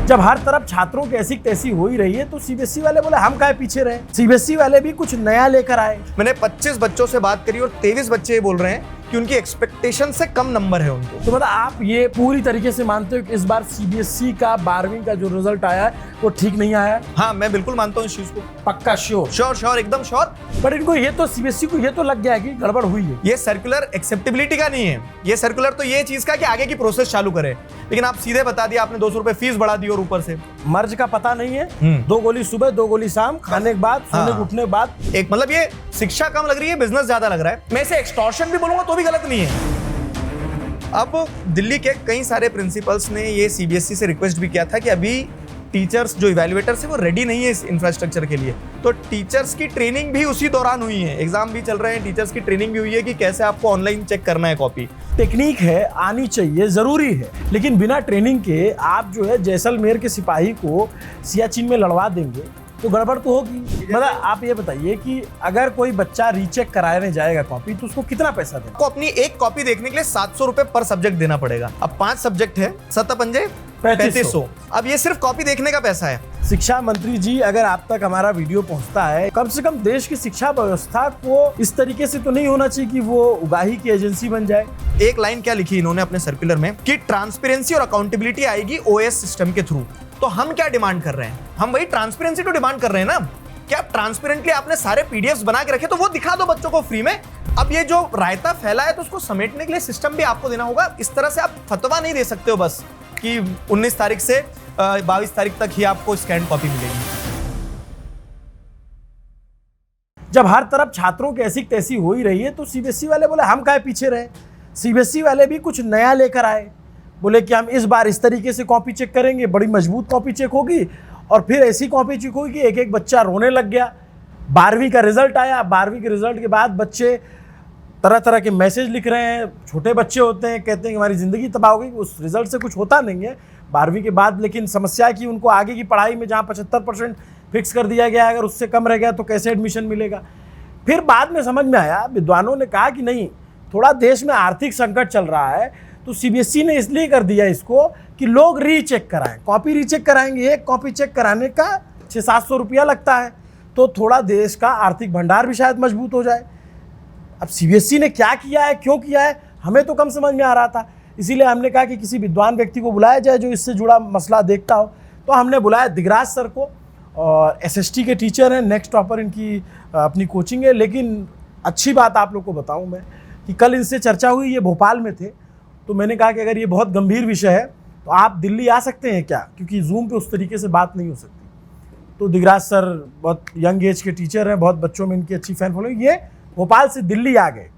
जब हर तरफ छात्रों की ऐसी तैसी हो ही रही है तो सीबीएसई वाले बोले हम काहे पीछे रहे। सीबीएसई वाले भी कुछ नया लेकर आए। मैंने 25 बच्चों से बात करी और 23 बच्चे ये बोल रहे हैं कि उनकी एक्सपेक्टेशन से कम नंबर है उनको। तो मतलब आप ये पूरी तरीके से मानते हो कि इस बार सीबीएसई का 12वीं का जो रिजल्ट आया है वो ठीक नहीं आया है? हाँ, मैं बिल्कुल मानता हूँ इस चीज को। पक्का श्योर एकदम श्योर। बट इनको ये तो सीबीएसई को ये तो लग गया है कि गड़बड़ हुई है। ये सर्कुलर एक्सेप्टेबिलिटी का नहीं है, ये सर्कुलर तो ये चीज का कि आगे की प्रोसेस चालू करे, लेकिन आप सीधे बता दिया आपने 200 रुपए फीस बढ़ा दी और ऊपर से मर्ज का पता नहीं है। 2 गोली सुबह 2 गोली शाम, खाने के बाद सोने के उठने के बाद। एक मतलब ये शिक्षा कम लग रही है, बिजनेस ज्यादा लग रहा है। मैं इसे एक्सटॉर्शन भी बोलूंगा तो भी गलत नहीं है। अब दिल्ली के कई सारे प्रिंसिपल्स ने ये सीबीएसई से रिक्वेस्ट भी किया था कि अभी टीचर्स जो इवैल्यूएटर्स है वो रेडी नहीं है इस इंफ्रास्ट्रक्चर के लिए, तो टीचर्स की ट्रेनिंग भी उसी दौरान हुई है। एग्जाम भी चल रहे हैं, टीचर्स की ट्रेनिंग भी हुई है कि कैसे आपको ऑनलाइन चेक करना है कॉपी। टेक्निक है, आनी चाहिए, जरूरी है, लेकिन बिना ट्रेनिंग के आप जो है जैसलमेर के सिपाही को सियाचिन में लड़वा देंगे तो गड़बड़ तो होगी। मतलब आप ये बताइए कि अगर कोई बच्चा रीचेक कराने जाएगा कॉपी तो उसको कितना पैसा देना? को अपनी एक कॉपी देखने के लिए 700 रुपए पर सब्जेक्ट देना पड़ेगा। अब 5 सब्जेक्ट है, 7 पंजे 3500। अब ये सिर्फ कॉपी देखने का पैसा है। शिक्षा मंत्री जी, अगर आप तक हमारा वीडियो पहुंचता है, कम से कम देश की शिक्षा व्यवस्था को इस तरीके से तो नहीं होना चाहिए कि वो उगाही की एजेंसी बन जाए। एक लाइन क्या लिखी इन्होंने अपने सर्कुलर में कि ट्रांसपेरेंसी और अकाउंटेबिलिटी आएगी ओएस सिस्टम के थ्रू। तो हम क्या डिमांड कर रहे हैं? हम वही ट्रांसपेरेंसी तो डिमांड कर रहे हैं ना, कि आप ट्रांसपेरेंटली आपने सारे पीडीएफ्स बना के रखे तो वो दिखा दो बच्चों को फ्री में। अब ये जो रायता फैला है तो उसको समेटने के लिए सिस्टम भी आपको देना होगा। इस तरह से आप फतवा नहीं दे सकते हो बस कि 19 तारीख से 22 तारीख तक ही आपको स्कैन कॉपी मिलेगी। जब हर तरफ छात्रों की ऐसी तैसी हो ही रही है तो सीबीएसई वाले बोले हम काहे पीछे रहे। सीबीएसई वाले भी कुछ नया लेकर आए, बोले कि हम इस बार इस तरीके से कॉपी चेक करेंगे, बड़ी मजबूत कॉपी चेक होगी और फिर ऐसी कॉपी चेक होगी कि एक एक बच्चा रोने लग गया। 12वीं का रिजल्ट आया, 12वीं के रिजल्ट के बाद बच्चे तरह तरह के मैसेज लिख रहे हैं। छोटे बच्चे होते हैं, कहते हैं कि हमारी ज़िंदगी तबाह हो गई। उस रिजल्ट से कुछ होता नहीं है 12वीं के बाद, लेकिन समस्या कि उनको आगे की पढ़ाई में जहाँ 75% फिक्स कर दिया गया, अगर उससे कम रह गया तो कैसे एडमिशन मिलेगा। फिर बाद में समझ में आया, विद्वानों ने कहा कि नहीं, थोड़ा देश में आर्थिक संकट चल रहा है तो सीबीएसई ने इसलिए कर दिया इसको कि लोग रीचेक कराएं। कॉपी रीचेक कराएंगे, एक कॉपी चेक कराने का 600-700 रुपया लगता है, तो थोड़ा देश का आर्थिक भंडार भी शायद मजबूत हो जाए। अब सीबीएसई ने क्या किया है, क्यों किया है, हमें तो कम समझ में आ रहा था। इसीलिए हमने कहा कि किसी विद्वान व्यक्ति को बुलाया जाए जो इससे जुड़ा मसला देखता हो। तो हमने बुलाया दिगराज सर को, और एसएसटी के टीचर हैं, नेक्स्ट टॉपर इनकी अपनी कोचिंग है। लेकिन अच्छी बात आप लोग को बताऊं मैं कि कल इनसे चर्चा हुई, ये भोपाल में थे, तो मैंने कहा कि अगर ये बहुत गंभीर विषय है तो आप दिल्ली आ सकते हैं क्या, क्योंकि जूम पे उस तरीके से बात नहीं हो सकती। तो दिगराज सर बहुत यंग एज के टीचर हैं, बहुत बच्चों में इनकी अच्छी फैन फॉलोइंग, ये भोपाल से दिल्ली आ गए।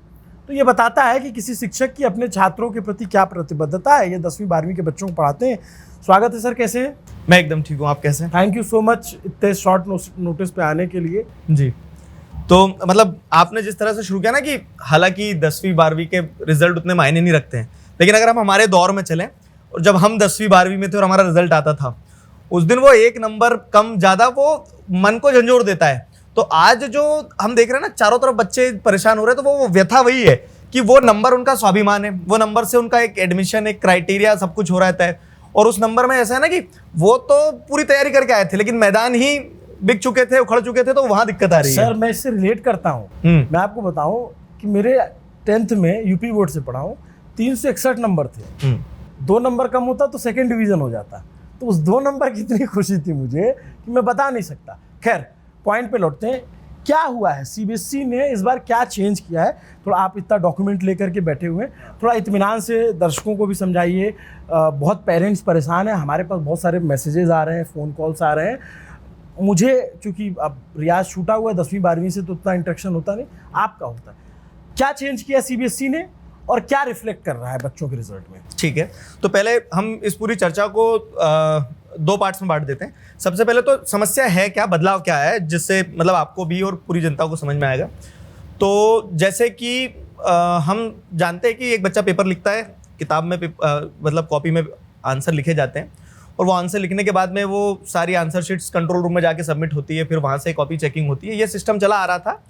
तो ये बताता है कि किसी शिक्षक की अपने छात्रों के प्रति क्या प्रतिबद्धता है। ये 10वीं 12वीं के बच्चों को पढ़ाते हैं। स्वागत है सर, कैसे हैं? मैं एकदम ठीक हूँ, आप कैसे हैं? थैंक यू सो मच इतने शॉर्ट नोटिस पे आने के लिए। जी, तो मतलब आपने जिस तरह से शुरू किया ना कि हालांकि 10वीं 12वीं के रिजल्ट उतने मायने नहीं रखते हैं, लेकिन अगर हम हमारे दौर में चलें और जब हम 10वीं 12वीं में थे और हमारा रिजल्ट आता था, उस दिन वो 1 नंबर कम ज्यादा वो मन को झंझोड़ देता है। तो आज जो हम देख रहे हैं ना, चारों तरफ बच्चे परेशान हो रहे हैं, तो वो व्यथा वही है कि वो नंबर उनका स्वाभिमान है, वो नंबर से उनका एक एडमिशन, एक क्राइटेरिया, सब कुछ हो रहता है। और उस नंबर में ऐसा है ना कि वो तो पूरी तैयारी करके आए थे, लेकिन मैदान ही बिक चुके थे, उखड़ चुके थे, तो वहां दिक्कत आ रही है। सर मैं इससे रिलेट करता हूँ। मैं आपको बताऊं कि मेरे 10th में यूपी बोर्ड से पढ़ा हूँ, 361 नंबर थे। 2 नंबर कम होता तो 2nd डिवीजन हो जाता। तो उस 2 नंबर की इतनी खुशी थी मुझे कि मैं बता नहीं सकता। खैर, पॉइंट पे लौटते हैं। क्या हुआ है, सीबीएसई ने इस बार क्या चेंज किया है? थोड़ा आप इतना डॉक्यूमेंट लेकर के बैठे हुए हैं, थोड़ा इत्मीनान से दर्शकों को भी समझाइए। बहुत पेरेंट्स परेशान हैं, हमारे पास बहुत सारे मैसेजेस आ रहे हैं, फ़ोन कॉल्स आ रहे हैं। मुझे चूँकि अब रियाज छूटा हुआ है, 10वीं 12वीं से तो उतना इंटरेक्शन होता नहीं, आपका होता है। क्या चेंज किया सीबीएसई ने और क्या रिफ्लेक्ट कर रहा है बच्चों के रिजल्ट में? ठीक है, तो पहले हम इस पूरी चर्चा को 2 पार्ट्स में बांट देते हैं। सबसे पहले तो समस्या है क्या, बदलाव क्या है, जिससे मतलब आपको भी और पूरी जनता को समझ में आएगा। तो जैसे कि हम जानते हैं कि एक बच्चा पेपर लिखता है, किताब में मतलब कॉपी में आंसर लिखे जाते हैं, और वो आंसर लिखने के बाद में वो सारी आंसर शीट्स कंट्रोल रूम में जाके सबमिट होती है, फिर वहाँ से कॉपी चेकिंग होती है। ये सिस्टम चला आ रहा था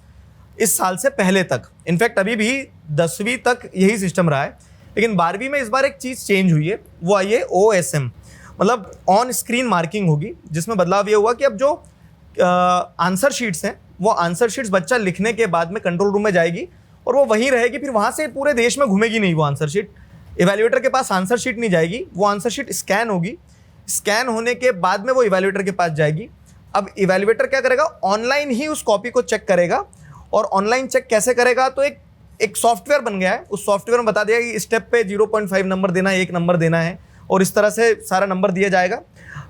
इस साल से पहले तक, इनफैक्ट अभी भी 10वीं तक यही सिस्टम रहा है। लेकिन 12वीं में इस बार एक चीज़ चेंज हुई है, वो आई है OSM। मतलब ऑन स्क्रीन मार्किंग होगी, जिसमें बदलाव ये हुआ कि अब जो आंसर शीट्स हैं वो आंसर शीट्स बच्चा लिखने के बाद में कंट्रोल रूम में जाएगी और वो वहीं रहेगी, फिर वहाँ से पूरे देश में घूमेगी नहीं वो आंसर शीट। इवैल्यूएटर के पास आंसर शीट नहीं जाएगी, वो आंसर शीट स्कैन होगी, स्कैन होने के बाद में वो इवैल्यूएटर के पास जाएगी। अब इवैल्यूएटर क्या करेगा, ऑनलाइन ही उस कॉपी को चेक करेगा। और ऑनलाइन चेक कैसे करेगा, तो एक सॉफ्टवेयर बन गया है, उस सॉफ्टवेयर में बता दिया कि स्टेप पे 0.5 नंबर देना है, 1 नंबर देना है, और इस तरह से सारा नंबर दिया जाएगा।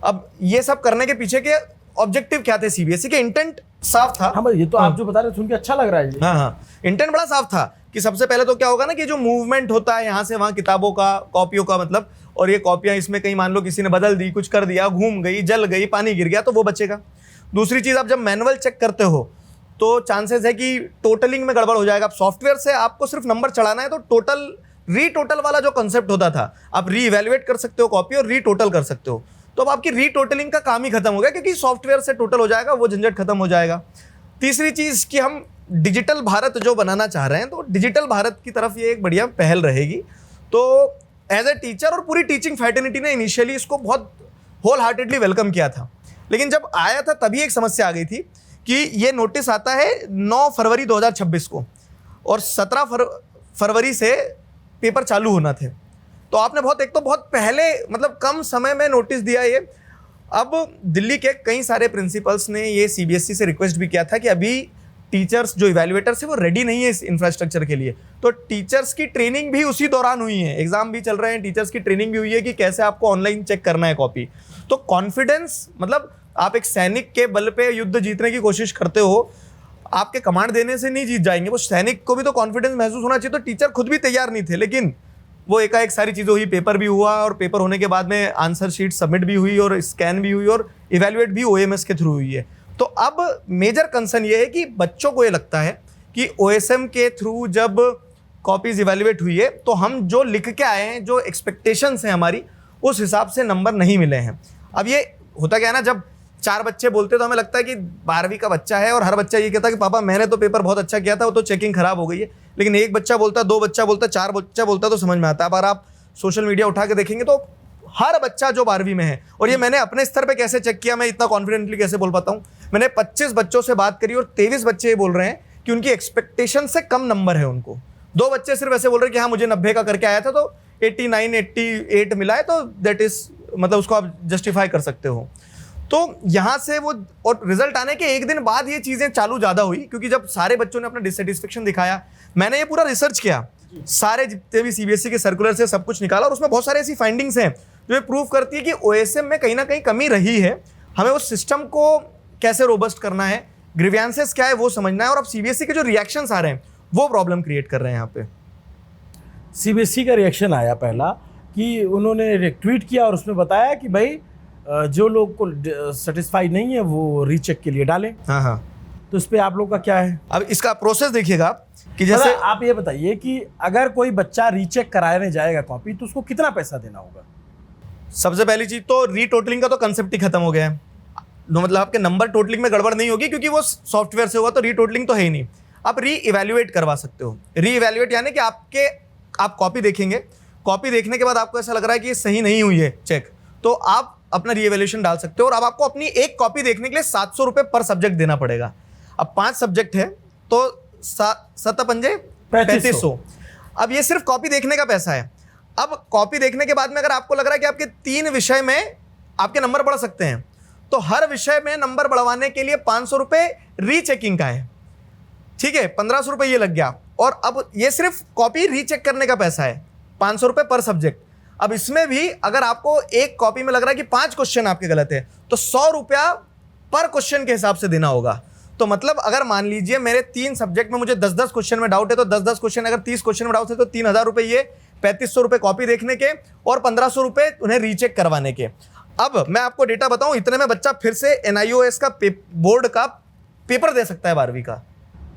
अब ये सब करने के पीछे के ऑब्जेक्टिव क्या थे, सीबीएसई के इंटेंट साफ था। हाँ भाई, ये तो आप जो बता रहे सुन के अच्छा लग रहा है। हाँ हाँ, इंटेंट बड़ा साफ था कि सबसे पहले तो क्या होगा ना कि जो मूवमेंट होता है यहाँ से वहाँ किताबों का, कॉपियों का, मतलब, और ये कॉपियाँ इसमें कहीं मान लो किसी ने बदल दी, कुछ कर दिया, घूम गई, जल गई, पानी गिर गया, तो वो बचेगा। दूसरी चीज़, आप जब मैनुअल चेक करते हो तो चांसेस है कि टोटलिंग में गड़बड़ हो जाएगा। अब सॉफ्टवेयर से आपको सिर्फ नंबर चढ़ाना है, तो टोटल रीटोटल वाला जो कंसेप्ट होता था, आप री इवैल्यूएट कर सकते हो कॉपी और रीटोटल कर सकते हो, तो अब आपकी रीटोटलिंग का काम ही खत्म हो गया, क्योंकि सॉफ्टवेयर से टोटल हो जाएगा, वो झंझट खत्म हो जाएगा। तीसरी चीज़ कि हम डिजिटल भारत जो बनाना चाह रहे हैं, तो डिजिटल भारत की तरफ ये एक बढ़िया पहल रहेगी। तो एज ए टीचर और पूरी टीचिंग फैटर्निटी ने इनिशियली इसको बहुत होल हार्टेडली वेलकम किया था, लेकिन जब आया था तभी एक समस्या आ गई थी कि ये नोटिस आता है 9 फरवरी 2026 को और 17 फरवरी से पेपर चालू होना थे। तो आपने बहुत पहले, मतलब कम समय में नोटिस दिया ये। अब दिल्ली के कई सारे प्रिंसिपल्स ने ये सीबीएसई से रिक्वेस्ट भी किया था कि अभी टीचर्स जो इवैल्यूएटर्स है वो रेडी नहीं है इस इंफ्रास्ट्रक्चर के लिए, तो टीचर्स की ट्रेनिंग भी उसी दौरान हुई है, एग्जाम भी चल रहे हैं, टीचर्स की ट्रेनिंग भी हुई है कि कैसे आपको ऑनलाइन चेक करना है कॉपी। तो कॉन्फिडेंस, मतलब आप एक सैनिक के बल पे युद्ध जीतने की कोशिश करते हो, आपके कमांड देने से नहीं जीत जाएंगे, वो सैनिक को भी तो कॉन्फिडेंस महसूस होना चाहिए। तो टीचर खुद भी तैयार नहीं थे, लेकिन वो एकाएक सारी चीज़ें हुई, पेपर भी हुआ, और पेपर होने के बाद में आंसर शीट सबमिट भी हुई और स्कैन भी हुई और इवैल्यूएट भी ओएमएस के थ्रू हुई है। तो अब मेजर कंसर्न ये है कि बच्चों को ये लगता है कि ओएसएम के थ्रू जब कॉपीज इवैल्यूएट हुई है तो हम जो लिख के आए हैं, जो एक्सपेक्टेशंस हैं हमारी, उस हिसाब से नंबर नहीं मिले हैं। अब ये होता क्या है ना, जब 4 बच्चे बोलते तो हमें लगता है कि 12वीं का बच्चा है और हर बच्चा ये कहता है कि पापा मैंने तो पेपर बहुत अच्छा किया था, वो तो चेकिंग खराब हो गई है। लेकिन एक बच्चा बोलता, 2 बच्चा बोलता, 4 बच्चा बोलता तो समझ में आता है। अब अगर आप सोशल मीडिया उठा के देखेंगे तो हर बच्चा जो 12वीं में है, और ये मैंने अपने स्तर पे कैसे चेक किया, मैं इतना कॉन्फिडेंटली कैसे बोल पाता हूँ, मैंने 25 बच्चों से बात करी और 23 बच्चे ये बोल रहे हैं कि उनकी एक्सपेक्टेशन से कम नंबर है उनको। 2 बच्चे सिर्फ ऐसे बोल रहे हैं कि हाँ मुझे 90 का करके आया था तो 89, 88 मिला है, तो दैट इज, मतलब उसको आप जस्टिफाई कर सकते हो। तो यहाँ से वो, और रिजल्ट आने के एक दिन बाद ये चीज़ें चालू ज़्यादा हुई, क्योंकि जब सारे बच्चों ने अपना डिससेटिस्फेक्शन दिखाया, मैंने ये पूरा रिसर्च किया, सारे जितने भी सीबीएसई के सर्कुलर से सब कुछ निकाला, और उसमें बहुत सारे ऐसी फाइंडिंग्स हैं जो ये प्रूव करती है कि ओएसएम में कहीं ना कहीं कमी रही है। हमें उस सिस्टम को कैसे रोबस्ट करना है, ग्रीवियंसेस क्या है वो समझना है, और अब सीबीएसई के जो रिएक्शंस आ रहे हैं वो प्रॉब्लम क्रिएट कर रहे हैं। यहाँ पे सीबीएसई का रिएक्शन आया पहला कि उन्होंने एक ट्वीट किया और उसमें बताया कि भाई जो लोग को सेटिस्फाइड नहीं है वो रीचेक के लिए डालें। हाँ हाँ, तो इस पे आप लोग का क्या है? अब इसका प्रोसेस देखिएगा कि जैसे आप ये बताइए कि अगर कोई बच्चा रीचेक कराने जाएगा कॉपी तो उसको कितना पैसा देना होगा? सबसे पहली चीज तो रीटोटलिंग का तो कंसेप्ट ही खत्म हो गया है। मतलब आपके नंबर टोटलिंग में गड़बड़ नहीं होगी, क्योंकि वो सॉफ्टवेयर से हुआ, तो रीटोटलिंग तो है ही नहीं। आप री इवैल्यूएट करवा सकते हो। री इवैल्यूएट यानी कि आप कॉपी देखेंगे, कॉपी देखने के बाद आपको ऐसा लग रहा है कि ये सही नहीं हुई है चेक, तो आप अपना री इवैल्यूएशन डाल सकते हो। और अब आपको अपनी एक कॉपी देखने के लिए 700 रुपये पर सब्जेक्ट देना पड़ेगा। अब 5 सब्जेक्ट है तो 7 पंजे 3500। अब ये सिर्फ कॉपी देखने का पैसा है। अब कॉपी देखने के बाद में अगर आपको लग रहा है कि आपके 3 विषय में आपके नंबर बढ़ सकते हैं, तो हर विषय में नंबर बढ़वाने के लिए 500 रुपये रीचेकिंग का है। ठीक है, 1500 रुपये ये लग गया। और अब ये सिर्फ कॉपी रीचेक करने का पैसा है, 500 रुपये पर सब्जेक्ट। अब इसमें भी अगर आपको एक कॉपी में लग रहा है कि 5 क्वेश्चन आपके गलत है, तो 100 रुपया पर क्वेश्चन के हिसाब से देना होगा। तो मतलब अगर मान लीजिए मेरे 3 सब्जेक्ट में मुझे 10-10 क्वेश्चन में डाउट है, तो 10-10 क्वेश्चन, अगर 30 क्वेश्चन में डाउट है तो 3000 रुपये ये, 3500 रुपये कॉपी देखने के और 1500 रुपये उन्हें रीचेक करवाने के। अब मैं आपको डेटा बताऊं, इतने में बच्चा फिर से NIOS का बोर्ड का पेपर दे सकता है 12वीं का।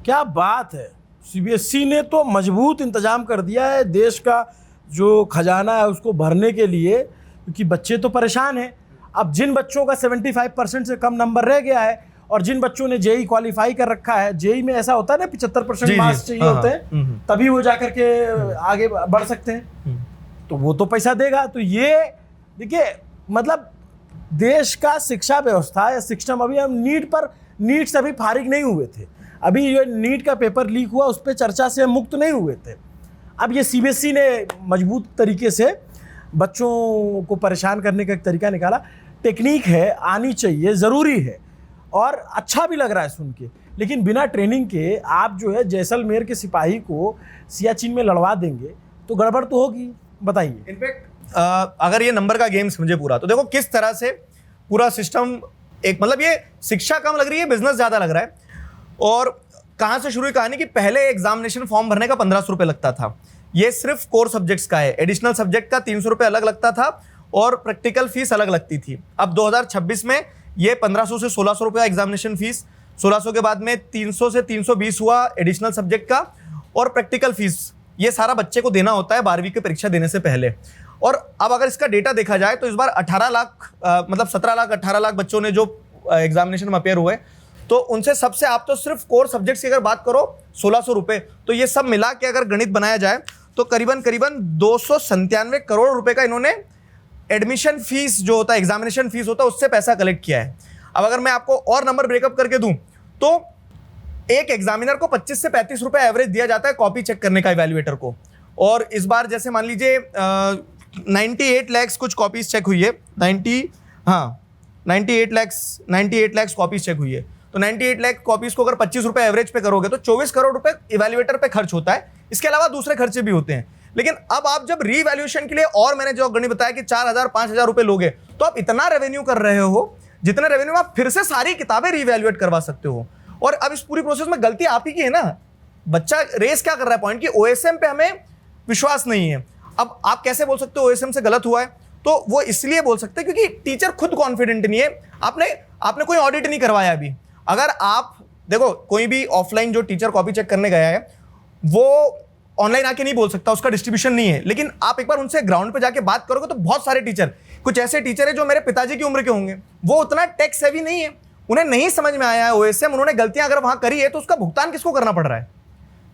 क्या बात है! सीबीएसई ने तो मजबूत इंतजाम कर दिया है देश का जो खजाना है उसको भरने के लिए, क्योंकि बच्चे तो परेशान हैं। अब जिन बच्चों का 75% से कम नंबर रह गया है और जिन बच्चों ने जेई क्वालिफाई कर रखा है, जेई में ऐसा होता है ना 75% मार्क्स चाहिए होते हैं, तभी वो जाकर के आगे बढ़ सकते हैं, तो वो तो पैसा देगा। तो ये देखिए मतलब देश का शिक्षा व्यवस्था या सिस्टम, अभी हम नीट से अभी फारिग नहीं हुए थे, अभी जो नीट का पेपर लीक हुआ उस पर चर्चा से हम मुक्त नहीं हुए थे। अब ये सीबीएसई ने मजबूत तरीके से बच्चों को परेशान करने का एक तरीका निकाला। टेक्निक है, आनी चाहिए, ज़रूरी है और अच्छा भी लग रहा है सुन के, लेकिन बिना ट्रेनिंग के आप जो है जैसलमेर के सिपाही को सियाचिन में लड़वा देंगे तो गड़बड़ तो होगी। बताइए। इनफैक्ट अगर ये नंबर का गेम समझे पूरा, तो देखो किस तरह से पूरा सिस्टम एक, मतलब ये शिक्षा कम लग रही है, बिजनेस ज़्यादा लग रहा है। और कहाँ से शुरू हुई कहानी कि पहले एग्जामिनेशन फॉर्म भरने का 1500 रुपये लगता था। ये सिर्फ कोर सब्जेक्ट्स का है, एडिशनल सब्जेक्ट का 300 रुपये अलग लगता था और प्रैक्टिकल फीस अलग लगती थी। अब 2026 में ये 1500 से 1600 रुपये एग्जामिनेशन फीस, 1600 के बाद में 300 से 320 हुआ एडिशनल सब्जेक्ट का, और प्रैक्टिकल फीस ये सारा बच्चे को देना होता है 12वीं की परीक्षा देने से पहले। और अब अगर इसका डेटा देखा जाए तो इस बार 18 लाख मतलब 17 लाख 18 लाख बच्चों ने जो एग्जामिनेशन में अपेयर हुए, तो उनसे सबसे आप तो सिर्फ कोर सब्जेक्ट्स की अगर बात करो 1600 रुपये, तो ये सब मिला के अगर गणित बनाया जाए तो करीबन 297 करोड़ रुपए का इन्होंने एडमिशन फीस जो होता है, एग्जामिनेशन फीस होता है, उससे पैसा कलेक्ट किया है। अब अगर मैं आपको और नंबर ब्रेकअप करके दूं तो एक एग्जामिनर को 25 से 35 रुपए एवरेज दिया जाता है कॉपी चेक करने का इवैल्यूएटर को। और इस बार जैसे मान लीजिए 98 लाख कुछ कॉपीज चेक हुई है, 98 लाख कॉपीज चेक हुई है। तो 98 लाख कॉपीज को अगर 25 रुपए एवरेज पे करोगे तो 24 करोड़ रुपए इवैल्यूएटर पे खर्च होता है। इसके अलावा दूसरे खर्चे भी होते हैं। लेकिन अब आप जब रीवैल्यूएशन के लिए, और मैंने जो गणित बताया कि 4000 5000 रुपए लोगे, तो आप इतना रेवेन्यू कर रहे हो जितना रेवेन्यू आप फिर से सारी किताबें रीवैल्यूएट करवा सकते हो। और अब इस पूरी प्रोसेस में गलती आप ही की है ना। बच्चा रेस क्या कर रहा है पॉइंट की ओएसएम पे हमें विश्वास नहीं है। अब आप कैसे बोल सकते हो ओएसएम से गलत हुआ है? तो वो इसलिए बोल सकते हैं क्योंकि टीचर खुद कॉन्फिडेंट नहीं है। आपने कोई ऑडिट नहीं करवाया अभी। अगर आप देखो, कोई भी ऑफलाइन जो टीचर कॉपी चेक करने गया है वो ऑनलाइन आके नहीं बोल सकता, उसका डिस्ट्रीब्यूशन नहीं है। लेकिन आप एक बार उनसे ग्राउंड पे जाके बात करोगे तो बहुत सारे टीचर, कुछ ऐसे टीचर है जो मेरे पिताजी की उम्र के होंगे, वो उतना टेक सेवी नहीं है, उन्हें नहीं समझ में आया है ओएसएम, उन्होंने गलतियां अगर वहां करी है तो उसका भुगतान किसको करना पड़ रहा है?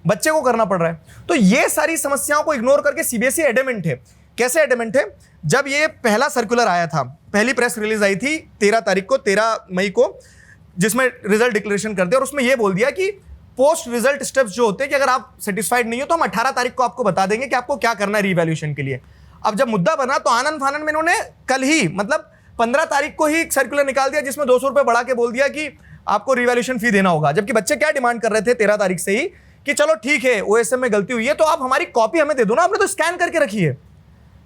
बच्चे को करना पड़ रहा है। तो ये सारी समस्याओं को इग्नोर करके सीबीएसई एडमेंट है। कैसे एडमेंट है? जब ये पहला सर्कुलर आया था, पहली प्रेस रिलीज आई थी 13 मई को, जिसमें रिजल्ट डिक्लेरेशन कर दिया और उसमें यह बोल दिया कि पोस्ट रिजल्ट स्टेप्स जो होते हैं कि अगर आप सेटिस्फाइड नहीं हो तो हम 18 तारीख को आपको बता देंगे कि आपको क्या करना है रीवैल्यूएशन के लिए। अब जब मुद्दा बना तो आनंद फानन में इन्होंने कल ही, मतलब 15 तारीख को ही एक सर्कुलर निकाल दिया जिसमें 200 रुपए बढ़ा के बोल दिया कि आपको रीवैल्यूएशन फी देना होगा। जबकि बच्चे क्या डिमांड कर रहे थे 13 तारीख से ही कि चलो ठीक है ओएसएम में गलती हुई है तो आप हमारी कॉपी हमें दे दो ना। आपने तो स्कैन करके रखी है,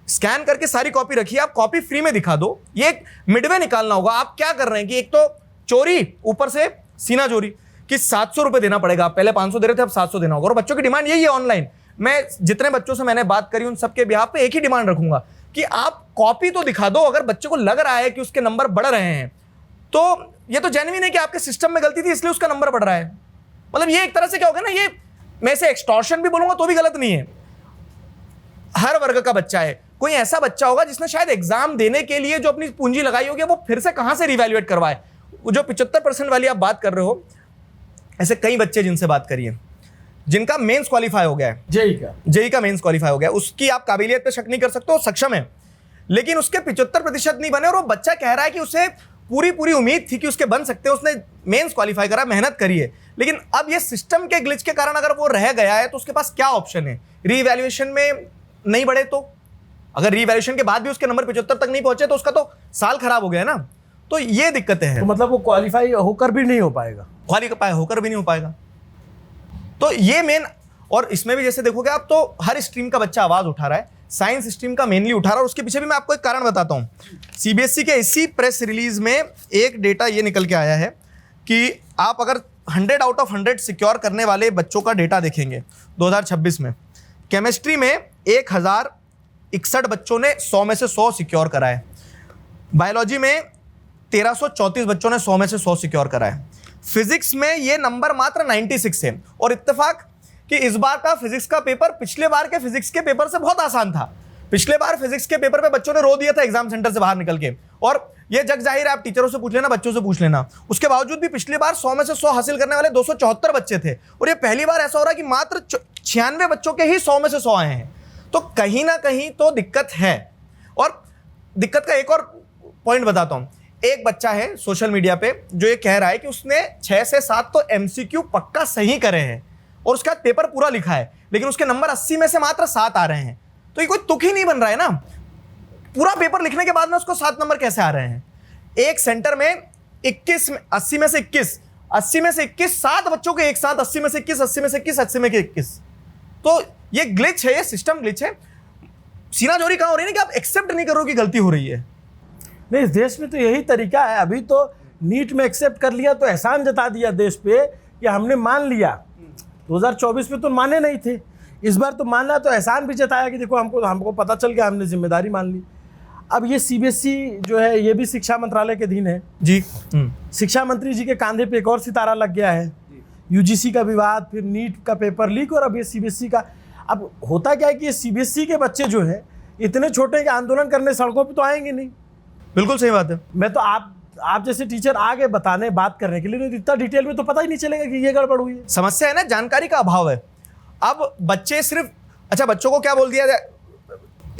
स्कैन करके सारी कॉपी रखी है, आप कॉपी फ्री में दिखा दो। ये एक मिडवे निकालना होगा। आप क्या कर रहे हैं कि एक तो चोरी, ऊपर से सीना चोरी कि 700 रुपए देना पड़ेगा। पहले 500 दे रहे थे, अब 700 देना होगा। और बच्चों की डिमांड यही है ऑनलाइन। मैं जितने बच्चों से मैंने बात करी उन सबके बिहाफ पे एक ही डिमांड रखूंगा कि आप कॉपी तो दिखा दो। अगर बच्चे को लग रहा है कि उसके नंबर बढ़ रहे हैं तो ये तो जेन्युइन है कि आपके सिस्टम में गलती थी इसलिए उसका नंबर बढ़ रहा है। मतलब ये एक तरह से क्या होगा ना, ये मैं इसे एक्सटॉर्शन भी बोलूंगा तो भी गलत नहीं है। हर वर्ग का बच्चा है, कोई ऐसा बच्चा होगा जिसने शायद एग्जाम देने के लिए जो अपनी पूंजी लगाई होगी वो फिर से कहां से रिवैल्यूएट करवाए। जो 75% वाली आप बात कर रहे हो, ऐसे कई बच्चे जिनसे बात करिए जिनका मेंस क्वालिफाई हो गया है, जेई का मेंस क्वालिफाई हो गया, उसकी आप काबिलियत पे शक नहीं कर सकते, वो सक्षम है, लेकिन उसके 75% नहीं बने और वो बच्चा कह रहा है कि उसे पूरी उम्मीद थी कि उसके बन सकते हैं, उसने मेंस क्वालिफाई करा, मेहनत करी है, लेकिन अब ये सिस्टम के ग्लिच के कारण अगर वो रह गया है तो उसके पास क्या ऑप्शन है? रीवैल्यूएशन में नहीं बढ़े तो, अगर रीवैल्यूएशन के बाद भी उसके नंबर 75 तक नहीं पहुंचे तो उसका तो साल खराब हो गया ना। तो ये दिक्कतें हैं। तो मतलब वो क्वालिफाई होकर भी नहीं हो पाएगा, होकर भी नहीं हो पाएगा। तो ये मेन, और इसमें भी जैसे देखोगे आप तो हर स्ट्रीम का बच्चा आवाज उठा रहा है, साइंस स्ट्रीम का मेनली उठा रहा है। और उसके पीछे भी मैं आपको एक कारण बताता हूं। सीबीएसई के इसी प्रेस रिलीज में एक डेटा ये निकल के आया है कि आप अगर 100 आउट ऑफ 100 सिक्योर करने वाले बच्चों का डेटा देखेंगे 2026 में, केमिस्ट्री में 1061 बच्चों ने 100 में से 100 सिक्योर करा है, बायोलॉजी में 1334 बच्चों ने 100 में से 100 सिक्योर करा है, फिजिक्स में ये नंबर मात्र 96 है। और इत्तेफाक कि इस बार का फिजिक्स का पेपर पिछले बार के फिजिक्स के पेपर से बहुत आसान था। पिछले बार फिजिक्स के पेपर पे बच्चों ने रो दिया था एग्जाम सेंटर से बाहर निकल के, और ये जग जाहिर है, आप टीचरों से पूछ लेना, बच्चों से पूछ लेना, उसके बावजूद भी पिछली बार 100 में से 100 हासिल करने वाले 274 बच्चे थे। और ये पहली बार ऐसा हो रहा है कि मात्र 96 बच्चों के ही 100 में से 100 आए हैं। तो कहीं ना कहीं तो दिक्कत है। और दिक्कत का एक और पॉइंट बताता हूँ। एक बच्चा है सोशल मीडिया पे जो ये कह रहा है कि उसने 6 से 7 तो एमसीक्यू पक्का सही करे हैं और उसका पेपर पूरा लिखा है, लेकिन उसके नंबर 80 में से मात्र 7 आ रहे हैं। तो ये कोई तुक ही नहीं बन रहा है ना। पूरा पेपर लिखने के बाद में उसको 7 नंबर कैसे आ रहे हैं? एक सेंटर में 21 80 में से 21 80 में से 21 7 बच्चों के एक साथ 80 में से 21 80 में से 21 80 में से 21। तो ये ग्लिच है, ये सिस्टम ग्लिच है। सीना चोरी कहां हो रही है ना कि आप एक्सेप्ट नहीं करो कि गलती हो रही है। नहीं, इस देश में तो यही तरीका है। अभी तो नीट में एक्सेप्ट कर लिया तो एहसान जता दिया देश पे कि हमने मान लिया। 2024 में तो माने नहीं थे, इस बार तो मानना तो एहसान भी जताया कि देखो हमको पता चल गया, हमने जिम्मेदारी मान ली। अब ये सीबीएसई जो है ये भी शिक्षा मंत्रालय के अधीन है जी। शिक्षा मंत्री जी के कांधे पे एक और सितारा लग गया है। यूजीसी का विवाद, फिर नीट का पेपर लीक और अब ये सीबीएसई का। अब होता क्या है कि ये सीबीएसई के बच्चे जो है इतने छोटे कि आंदोलन करने सड़कों पे तो आएंगे नहीं। बिल्कुल सही बात है। मैं तो आप जैसे टीचर आगे बताने बात करने के लिए, नहीं इतना डिटेल में तो पता ही नहीं चलेगा कि ये गड़बड़ हुई है। समस्या है ना, जानकारी का अभाव है। अब बच्चे सिर्फ अच्छा, बच्चों को क्या बोल दिया जाए,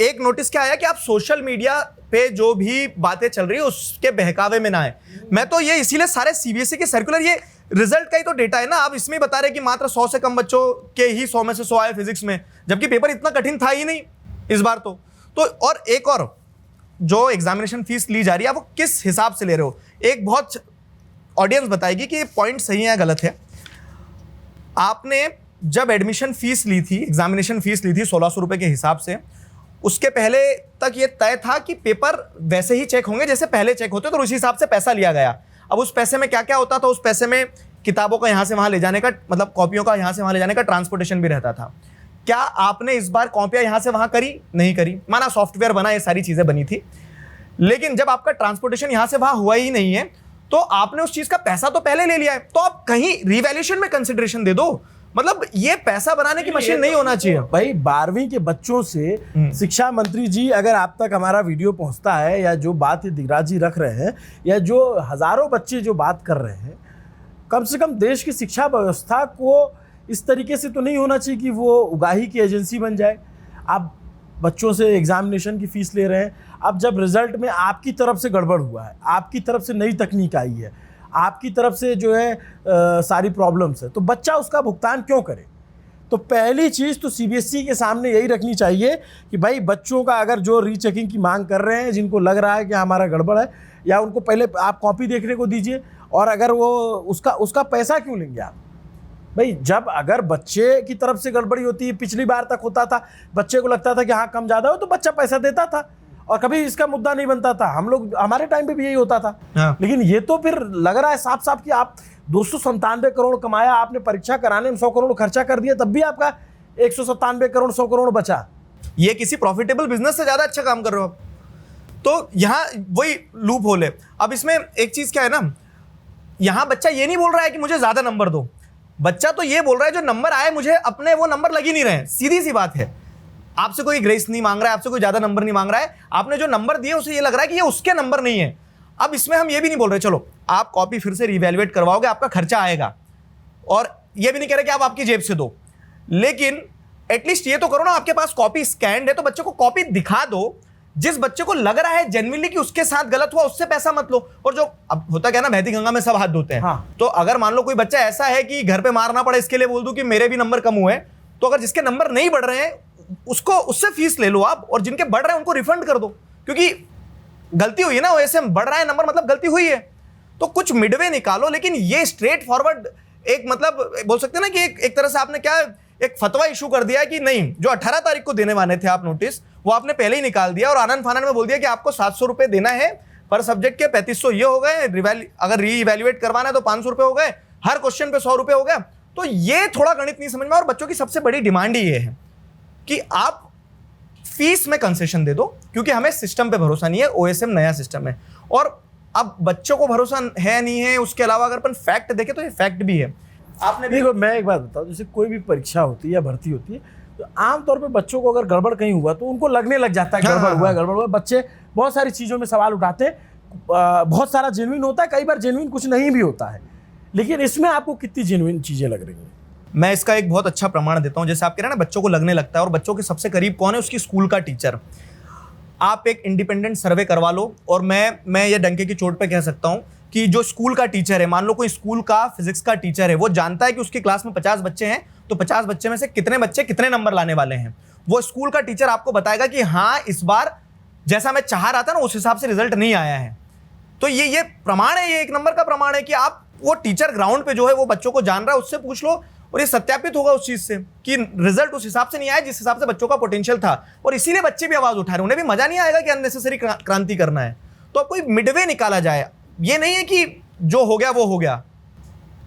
एक नोटिस क्या आया कि आप सोशल मीडिया पे जो भी बातें चल रही है उसके बहकावे में ना आए। मैं तो ये इसीलिए सारे सीबीएसई के सर्कुलर, ये रिजल्ट का ही तो डेटा है ना। आप इसमें बता रहे कि मात्र 100 से कम बच्चों के ही 100 में से 100 आए फिजिक्स में, जबकि पेपर इतना कठिन था ही नहीं इस बार तो और एक और जो एग्जामिनेशन फीस ली जा रही है वो किस हिसाब से ले रहे हो? एक बहुत ऑडियंस बताएगी कि ये पॉइंट सही है या गलत है। आपने जब एडमिशन फीस ली थी, एग्जामिनेशन फीस ली थी 1600 रुपए के हिसाब से, उसके पहले तक ये तय था कि पेपर वैसे ही चेक होंगे जैसे पहले चेक होते, तो उस हिसाब से पैसा लिया गया। अब उस पैसे में क्या क्या होता था? उस पैसे में किताबों का यहाँ से वहाँ ले जाने का, मतलब कॉपियों का यहाँ से वहाँ ले जाने का ट्रांसपोर्टेशन भी रहता था। क्या आपने इस बार कॉपियाँ यहाँ से वहाँ करी? नहीं करी। माना सॉफ्टवेयर बना, ये सारी चीज़ें बनी थी, लेकिन जब आपका ट्रांसपोर्टेशन यहाँ से वहाँ हुआ ही नहीं है तो आपने उस चीज़ का पैसा तो पहले ले लिया है, तो आप कहीं रिवैल्यूएशन में कंसिडरेशन दे दो। मतलब ये पैसा बनाने की मशीन नहीं होना चाहिए भाई। 12वीं के बच्चों से शिक्षा मंत्री जी, अगर आप तक हमारा वीडियो पहुंचता है या जो बात ये दिगराज जी रख रहे हैं या जो हजारों बच्चे जो बात कर रहे हैं, कम से कम देश की शिक्षा व्यवस्था को इस तरीके से तो नहीं होना चाहिए कि वो उगाही की एजेंसी बन जाए। आप बच्चों से एग्जामिनेशन की फीस ले रहे हैं, अब जब रिजल्ट में आपकी तरफ से गड़बड़ हुआ है, आपकी तरफ से नई तकनीक आई है, आपकी तरफ से जो है सारी प्रॉब्लम्स है, तो बच्चा उसका भुगतान क्यों करे? तो पहली चीज़ तो सीबीएसई के सामने यही रखनी चाहिए कि भाई बच्चों का अगर जो रीचेकिंग की मांग कर रहे हैं, जिनको लग रहा है कि हमारा गड़बड़ है, या उनको पहले आप कॉपी देखने को दीजिए, और अगर वो उसका पैसा क्यों लेंगे आप? भाई जब अगर बच्चे की तरफ से गड़बड़ी होती है, पिछली बार तक होता था, बच्चे को लगता था कि हाँ कम ज़्यादा हो तो बच्चा पैसा देता था और कभी इसका मुद्दा नहीं बनता था। हम लोग हमारे टाइम पे भी यही होता था। हाँ। लेकिन ये तो फिर लग रहा है साफ साफ कि आप 297 करोड़ कमाया, आपने परीक्षा कराने में 100 करोड़ खर्चा कर दिया, तब भी आपका 197 करोड़ 100 करोड़ बचा। ये किसी प्रॉफिटेबल बिजनेस से ज्यादा अच्छा काम कर रहे हो आप। तो यहाँ वही लूप होल है। अब इसमें एक चीज क्या है ना, यहाँ बच्चा ये नहीं बोल रहा है कि मुझे ज्यादा नंबर दो, बच्चा तो ये बोल रहा है जो नंबर आए मुझे अपने वो नंबर लग ही नहीं रहे। सीधी सी बात है, आपसे कोई ग्रेस नहीं मांग रहा है, आपसे कोई ज्यादा नंबर नहीं मांग रहा है, आपने जो नंबर दिए उसे ये लग रहा है कि ये उसके नंबर नहीं है। अब इसमें हम ये भी नहीं बोल रहे चलो आप कॉपी फिर से रिवैल्यूएट करवाओगे, आपका खर्चा आएगा, और ये भी नहीं कह रहे कि आप आपकी जेब से दो, लेकिन एटलीस्ट ये तो करो ना, आपके पास कॉपी स्कैन्ड है तो बच्चे को कॉपी दिखा दो। जिस बच्चे को लग रहा है जेन्युइनली कि उसके साथ गलत हुआ, उससे पैसा मत लो। और जो अब होता क्या ना, बहती गंगा में सब हाथ धोते हैं। हाँ। तो अगर मान लो कोई बच्चा ऐसा है कि घर पे मारना पड़े इसके लिए बोल दूं कि मेरे भी नंबर कम हुए, तो अगर जिसके नंबर नहीं बढ़ रहे हैं उसको उससे फीस ले लो आप, और जिनके बढ़ रहे हैं उनको रिफंड कर दो, क्योंकि गलती हुई है ना, वैसे बढ़ रहा है नंबर मतलब गलती हुई है। तो कुछ मिडवे निकालो, लेकिन ये स्ट्रेट फॉरवर्ड एक मतलब बोल सकते हैं ना कि एक तरह से आपने क्या एक फतवा इशू कर दिया कि नहीं, जो 18 तारीख को देने वाले थे आप नोटिस, वो आपने पहले ही निकाल दिया और आनंद फानंद में बोल दिया कि आपको 700 रुपए देना है पर सब्जेक्ट के, 3500 ये हो गए, अगर री इवेल्युएट करवाना है तो 500 रुपए हो गए, हर क्वेश्चन पे 100 रुपए हो गया। तो ये थोड़ा गणित नहीं समझ में। और बच्चों की सबसे बड़ी डिमांड ही ये है कि आप फीस में कंसेशन दे दो, क्योंकि हमें सिस्टम पे भरोसा नहीं है। ओएसएम नया सिस्टम है, और अब बच्चों को भरोसा है नहीं है, उसके अलावा अगर अपन फैक्ट देखें तो ये फैक्ट भी है। आपने देखो मैं एक बात बताऊं, जैसे कोई भी परीक्षा होती है या भर्ती होती है, तो आमतौर पे बच्चों को अगर गड़बड़ कहीं हुआ तो उनको लगने लग जाता है गड़बड़ हुआ है, गड़बड़ हुआ है। बच्चे बहुत सारी चीज़ों में सवाल उठाते हैं, बहुत सारा जेन्युइन होता है, कई बार जेन्युइन कुछ नहीं भी होता है। लेकिन इसमें आपको कितनी जेन्युइन चीज़ें लग रही हैं? मैं इसका एक बहुत अच्छा प्रमाण देता हूं। जैसे आप कह रहे हैं ना बच्चों को लगने लगता है, और बच्चों के सबसे करीब कौन है? उसकी स्कूल का टीचर। आप एक इंडिपेंडेंट सर्वे करवा लो, और मैं ये डंके की चोट पे कह सकता हूँ कि जो स्कूल का टीचर है, मान लो कोई स्कूल का फिजिक्स का टीचर है, वो जानता है कि उसकी क्लास में 50 बच्चे हैं, तो 50 बच्चे में से कितने बच्चे कितने नंबर लाने वाले हैं, वो स्कूल का टीचर आपको बताएगा कि हाँ इस बार जैसा मैं चाह रहा था ना उस हिसाब से रिजल्ट नहीं आया है। तो ये प्रमाण है, ये एक नंबर का प्रमाण है कि आप वो टीचर ग्राउंड पे जो है वो बच्चों को जान रहा है, उससे पूछ लो, और ये सत्यापित होगा उस चीज से कि रिजल्ट उस हिसाब से नहीं आया जिस हिसाब से बच्चों का पोटेंशियल था। और इसीलिए बच्चे भी आवाज उठा रहे हैं, उन्हें भी मजा नहीं आएगा कि अननेसेसरी क्रांति करना है, तो अब कोई मिडवे निकाला जाए। ये नहीं है कि जो हो गया वो हो गया,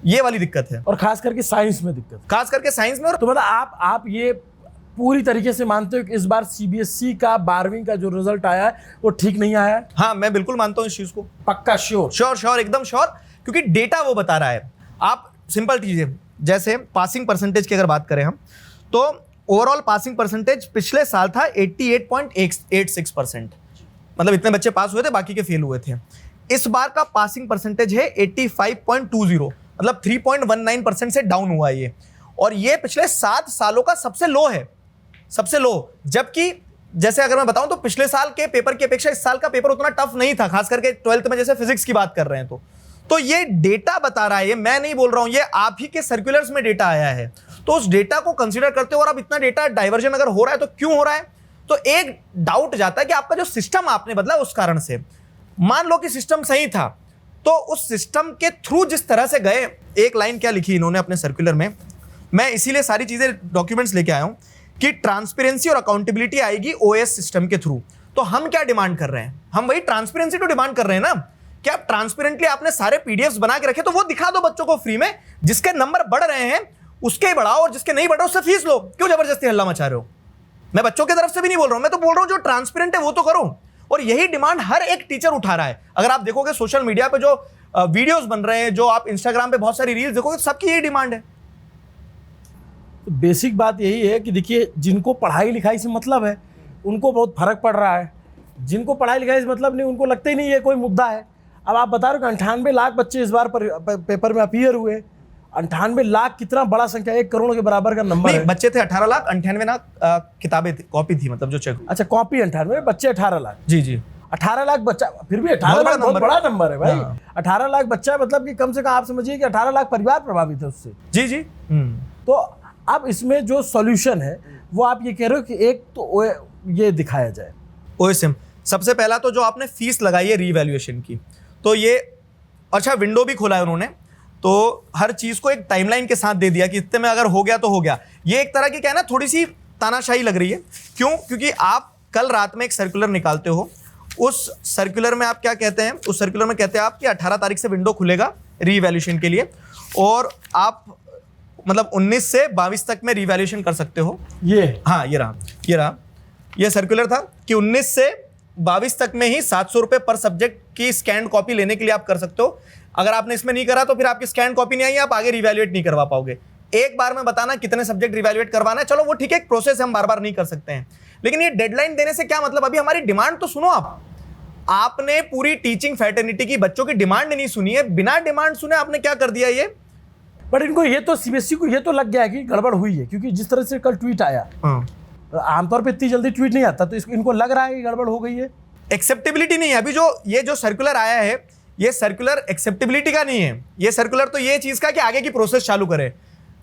ये वाली दिक्कत है। और खास करके साइंस में दिक्कत, खास करके साइंस में। और तो मतलब आप ये पूरी तरीके से मानते हो कि इस बार सीबीएसई का 12वीं का जो रिजल्ट आया है वो ठीक नहीं आया है? हाँ, मैं बिल्कुल मानता हूँ इस चीज को। पक्का श्योर? श्योर, एकदम श्योर, क्योंकि डेटा वो बता रहा है। आप सिंपल चीजें जैसे पासिंग परसेंटेज की अगर बात करें हम, तो ओवरऑल पासिंग परसेंटेज पिछले साल था 88.86%, मतलब इतने बच्चे पास हुए थे, बाकी के फेल हुए थे। इस बार का पासिंग परसेंटेज है 85.20, मतलब 3.19% से डाउन हुआ ये, और ये पिछले 7 सालों का सबसे लो है, सबसे लो। जबकि जैसे अगर मैं बताऊं तो पिछले साल के पेपर की अपेक्षा इस साल का पेपर उतना टफ नहीं था, खास करके 12th में जैसे फिजिक्स की बात कर रहे हैं तो ये डेटा बता रहा है, ये मैं नहीं बोल रहा हूं, ये आप ही के सर्कुलर्स में डेटा आया है। तो उस डेटा को कंसीडर करते हो, और अब इतना डेटा डाइवर्जन अगर हो रहा है तो क्यों हो रहा है, तो एक डाउट जाता है कि आपका जो सिस्टम आपने बदला उस कारण से। मान लो कि सिस्टम सही था, तो उस सिस्टम के थ्रू जिस तरह से गए, एक लाइन क्या लिखी इन्होंने अपने सर्कुलर में, मैं इसीलिए सारी चीजें डॉक्यूमेंट्स लेके आया हूं कि ट्रांसपेरेंसी और अकाउंटेबिलिटी आएगी ओएस सिस्टम के थ्रू। तो हम क्या डिमांड कर रहे हैं, हम वही ट्रांसपेरेंसी तो डिमांड कर रहे हैं ना, कि आप ट्रांसपेरेंटली आपने सारे पीडीएफ्स बना के रखे, तो वो दिखा दो बच्चों को फ्री में, जिसके नंबर बढ़ रहे हैं उसके ही बढ़ाओ, और जिसके नहीं बढ़ रहे उससे फीस लो। क्यों जबरदस्ती हल्ला मचा रहे हो? मैं बच्चों की तरफ से भी नहीं बोल रहा हूं, मैं तो बोल रहा हूं जो ट्रांसपेरेंट है वो तो करो। और यही डिमांड हर एक टीचर उठा रहा है। अगर आप देखोगे सोशल मीडिया पे जो वीडियोस बन रहे हैं, जो आप इंस्टाग्राम पे बहुत सारी रील्स देखोगे, सबकी यही डिमांड है। तो बेसिक बात यही है कि देखिए, जिनको पढ़ाई लिखाई से मतलब है उनको बहुत फर्क पड़ रहा है, जिनको पढ़ाई लिखाई से मतलब नहीं उनको लगता ही नहीं है कोई मुद्दा है। अब आप बता रहे हो कि 98 लाख बच्चे इस बार पेपर में अपीयर हुए। 98 लाख कितना बड़ा संख्या, 1 करोड़ के बराबर का नंबर है। बच्चे थे 18 लाख, 98 लाख किताबें थी, कॉपी थी, मतलब जो चेक। अच्छा, कॉपी 98, बच्चे 18 लाख। जी 18 लाख बच्चा, फिर भी 18 लाख बहुत बड़ा नंबर है भाई। हाँ। 18 लाख बच्चा मतलब कि कम से कम आप समझिए कि 18 लाख परिवार प्रभावित है उससे। जी। तो अब इसमें जो सॉल्यूशन है वो आप ये कह रहे हो कि एक तो ये दिखाया जाए ओएसएम। सबसे पहला तो जो आपने फीस लगाई है रीवैल्यूएशन की, तो ये अच्छा विंडो भी खोला है उन्होंने, तो हर चीज को एक टाइमलाइन के साथ दे दिया कि इतने में अगर हो गया तो हो गया। ये एक तरह की क्या है ना, थोड़ी सी तानाशाही लग रही है। क्यों? क्योंकि आप कल रात में एक सर्कुलर निकालते हो, उस सर्कुलर में आप क्या कहते हैं, उस सर्कुलर में कहते हैं आप कि 18 तारीख से विंडो खुलेगा रीवैल्यूएशन के लिए, और आप मतलब 19 से 22 तक में रीवैल्यूएशन कर सकते हो। ये हाँ, ये रहा ये सर्कुलर था कि 19 से 22 तक में ही 700 रुपये पर सब्जेक्ट की स्कैन कॉपी लेने के लिए आप कर सकते हो। अगर आपने इसमें नहीं करा तो फिर आपकी स्कैन कॉपी नहीं आई, आप आगे रिवैल्यूएट नहीं करवा पाओगे। एक बार में बताना कितने सब्जेक्ट रिवैल्यूएट करवाना है, चलो वो ठीक है, एक प्रोसेस है, हम बार बार नहीं कर सकते हैं, लेकिन ये डेडलाइन देने से क्या मतलब? अभी हमारी डिमांड तो सुनो। आपने पूरी टीचिंग फैटर्निटी की बच्चों की डिमांड नहीं सुनी है, बिना डिमांड सुने आपने क्या कर दिया ये। बट इनको ये तो सीबीएसई को ये तो लग गया है कि गड़बड़ हुई है, क्योंकि जिस तरह से कल ट्वीट आया, आमतौर पे इतनी जल्दी ट्वीट नहीं आता, तो इनको लग रहा है कि गड़बड़ हो गई है। एक्सेप्टेबिलिटी नहीं है अभी। जो सर्कुलर आया है, ये सर्कुलर एक्सेप्टेबिलिटी का नहीं है, ये सर्कुलर तो ये चीज का कि आगे की प्रोसेस चालू करे।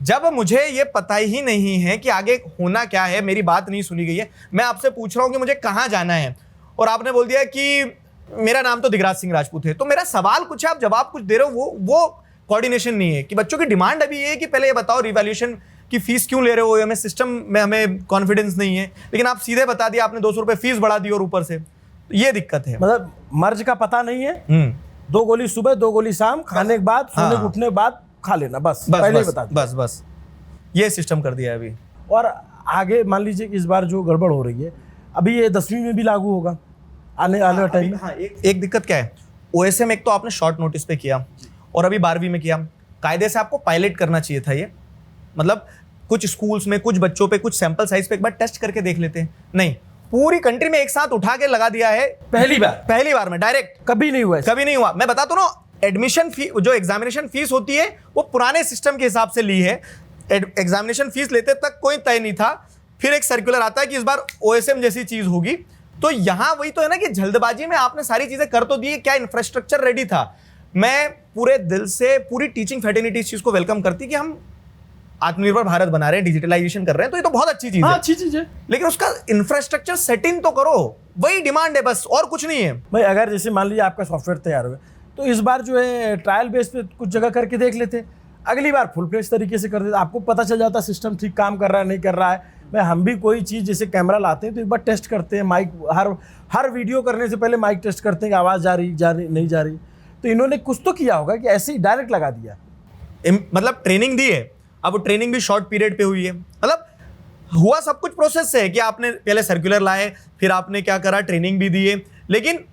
जब मुझे ये पता ही नहीं है कि आगे होना क्या है, मेरी बात नहीं सुनी गई है, मैं आपसे पूछ रहा हूं कि मुझे कहां जाना है, और आपने बोल दिया कि मेरा नाम तो दिगराज सिंह राजपूत है, तो मेरा सवाल कुछ है, आप जवाब कुछ दे रहे हो, वो कोऑर्डिनेशन नहीं है। कि बच्चों की डिमांड अभी ये है कि पहले ये बताओ रिवैल्यूएशन की फीस क्यों ले रहे हो, हमें सिस्टम में हमें कॉन्फिडेंस नहीं है, लेकिन आप सीधे बता दिया, आपने 200 रुपये फीस बढ़ा दी और ऊपर से, ये दिक्कत है। मतलब मर्ज का पता नहीं है, 2 गोली सुबह 2 गोली शाम, खाने के बाद सोने के उठने के बाद खा लेना, बस पहले ही बता दिया। बस ये सिस्टम कर दिया है अभी। और आगे मान लीजिए इस बार जो गड़बड़ हो रही है, अभी ये 10वीं में भी लागू होगा आने वाले टाइम में। हाँ, एक दिक्कत क्या है, ओएसएम एक तो आपने शॉर्ट नोटिस पे किया, और अभी 12वीं में किया। कायदे से आपको पायलट करना चाहिए था ये, मतलब कुछ स्कूल्स में कुछ बच्चों पे कुछ सैंपल साइज पे एक बार टेस्ट करके देख लेते हैं। नहीं, पूरी कंट्री में एक साथ उठा के लगा दिया है, पहली बार में डायरेक्ट। कभी नहीं हुआ। मैं बताता हूं ना, एडमिशन फी, जो एग्जामिनेशन फीस होती है वो पुराने सिस्टम के हिसाब से ली है। एग्जामिनेशन फीस लेते तक कोई तय नहीं था, फिर एक सर्कुलर आता है कि इस बार ओएसएम जैसी चीज होगी, तो यहां वही तो है ना कि जल्दबाजी में आपने सारी चीजें कर तो दी, क्या इंफ्रास्ट्रक्चर रेडी था। मैं पूरे दिल से पूरी टीचिंग फैटर्निटी इस चीज को वेलकम करती कि हम आत्मनिर्भर भारत बना रहे हैं, डिजिटलाइजेशन कर रहे हैं, तो ये तो बहुत अच्छी चीज है। अच्छी चीज है, लेकिन उसका इंफ्रास्ट्रक्चर सेटिंग तो करो, वही डिमांड है बस, और कुछ नहीं है भाई। अगर जैसे मान लीजिए आपका सॉफ्टवेयर तैयार हुआ तो इस बार जो है ट्रायल बेस पे कुछ जगह करके देख लेते, अगली बार फुल फ्लेज तरीके से कर देते, आपको पता चल जाता सिस्टम ठीक काम कर रहा है नहीं कर रहा है। भाई हम भी कोई चीज़ जैसे कैमरा लाते हैं तो एक बार टेस्ट करते हैं, माइक हर वीडियो करने से पहले माइक टेस्ट करते हैं कि आवाज़ जा रही नहीं जा रही। तो इन्होंने कुछ तो किया होगा कि ऐसे ही डायरेक्ट लगा दिया, मतलब ट्रेनिंग दी है। अब वो ट्रेनिंग भी शॉर्ट पीरियड पे हुई है, मतलब हुआ सब कुछ प्रोसेस से है कि आपने पहले सर्कुलर लाए, फिर आपने क्या करा, ट्रेनिंग भी दी है। लेकिन